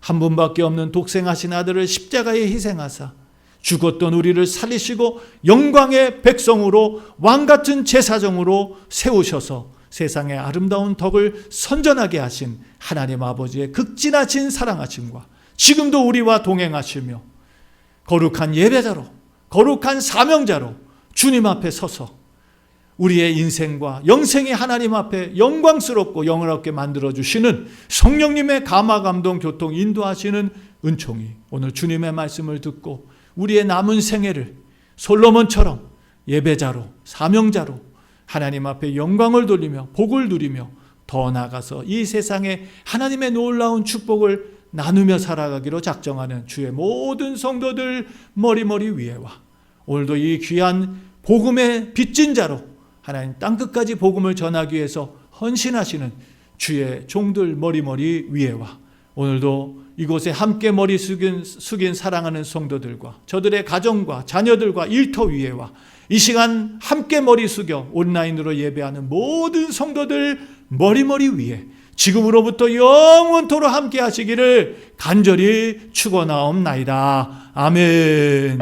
한 분밖에 없는 독생하신 아들을 십자가에 희생하사 죽었던 우리를 살리시고 영광의 백성으로 왕같은 제사장으로 세우셔서 세상의 아름다운 덕을 선전하게 하신 하나님 아버지의 극진하신 사랑하심과 지금도 우리와 동행하시며 거룩한 예배자로 거룩한 사명자로 주님 앞에 서서 우리의 인생과 영생이 하나님 앞에 영광스럽고 영원하게 만들어주시는 성령님의 감화 감동 교통 인도하시는 은총이 오늘 주님의 말씀을 듣고 우리의 남은 생애를 솔로몬처럼 예배자로 사명자로 하나님 앞에 영광을 돌리며 복을 누리며 더 나아가서 이 세상에 하나님의 놀라운 축복을 나누며 살아가기로 작정하는 주의 모든 성도들 머리머리 위에와 오늘도 이 귀한 복음의 빚진 자로 하나님 땅끝까지 복음을 전하기 위해서 헌신하시는 주의 종들 머리머리 위에와 오늘도 이곳에 함께 머리 숙인 사랑하는 성도들과 저들의 가정과 자녀들과 일터 위에와 이 시간 함께 머리 숙여 온라인으로 예배하는 모든 성도들 머리머리 위에 지금으로부터 영원토록 함께 하시기를 간절히 축원하옵나이다. 아멘.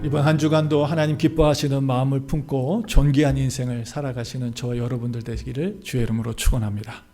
이번 한 주간도 하나님 기뻐하시는 마음을 품고 존귀한 인생을 살아가시는 저와 여러분들 되시기를 주의 이름으로 축원합니다.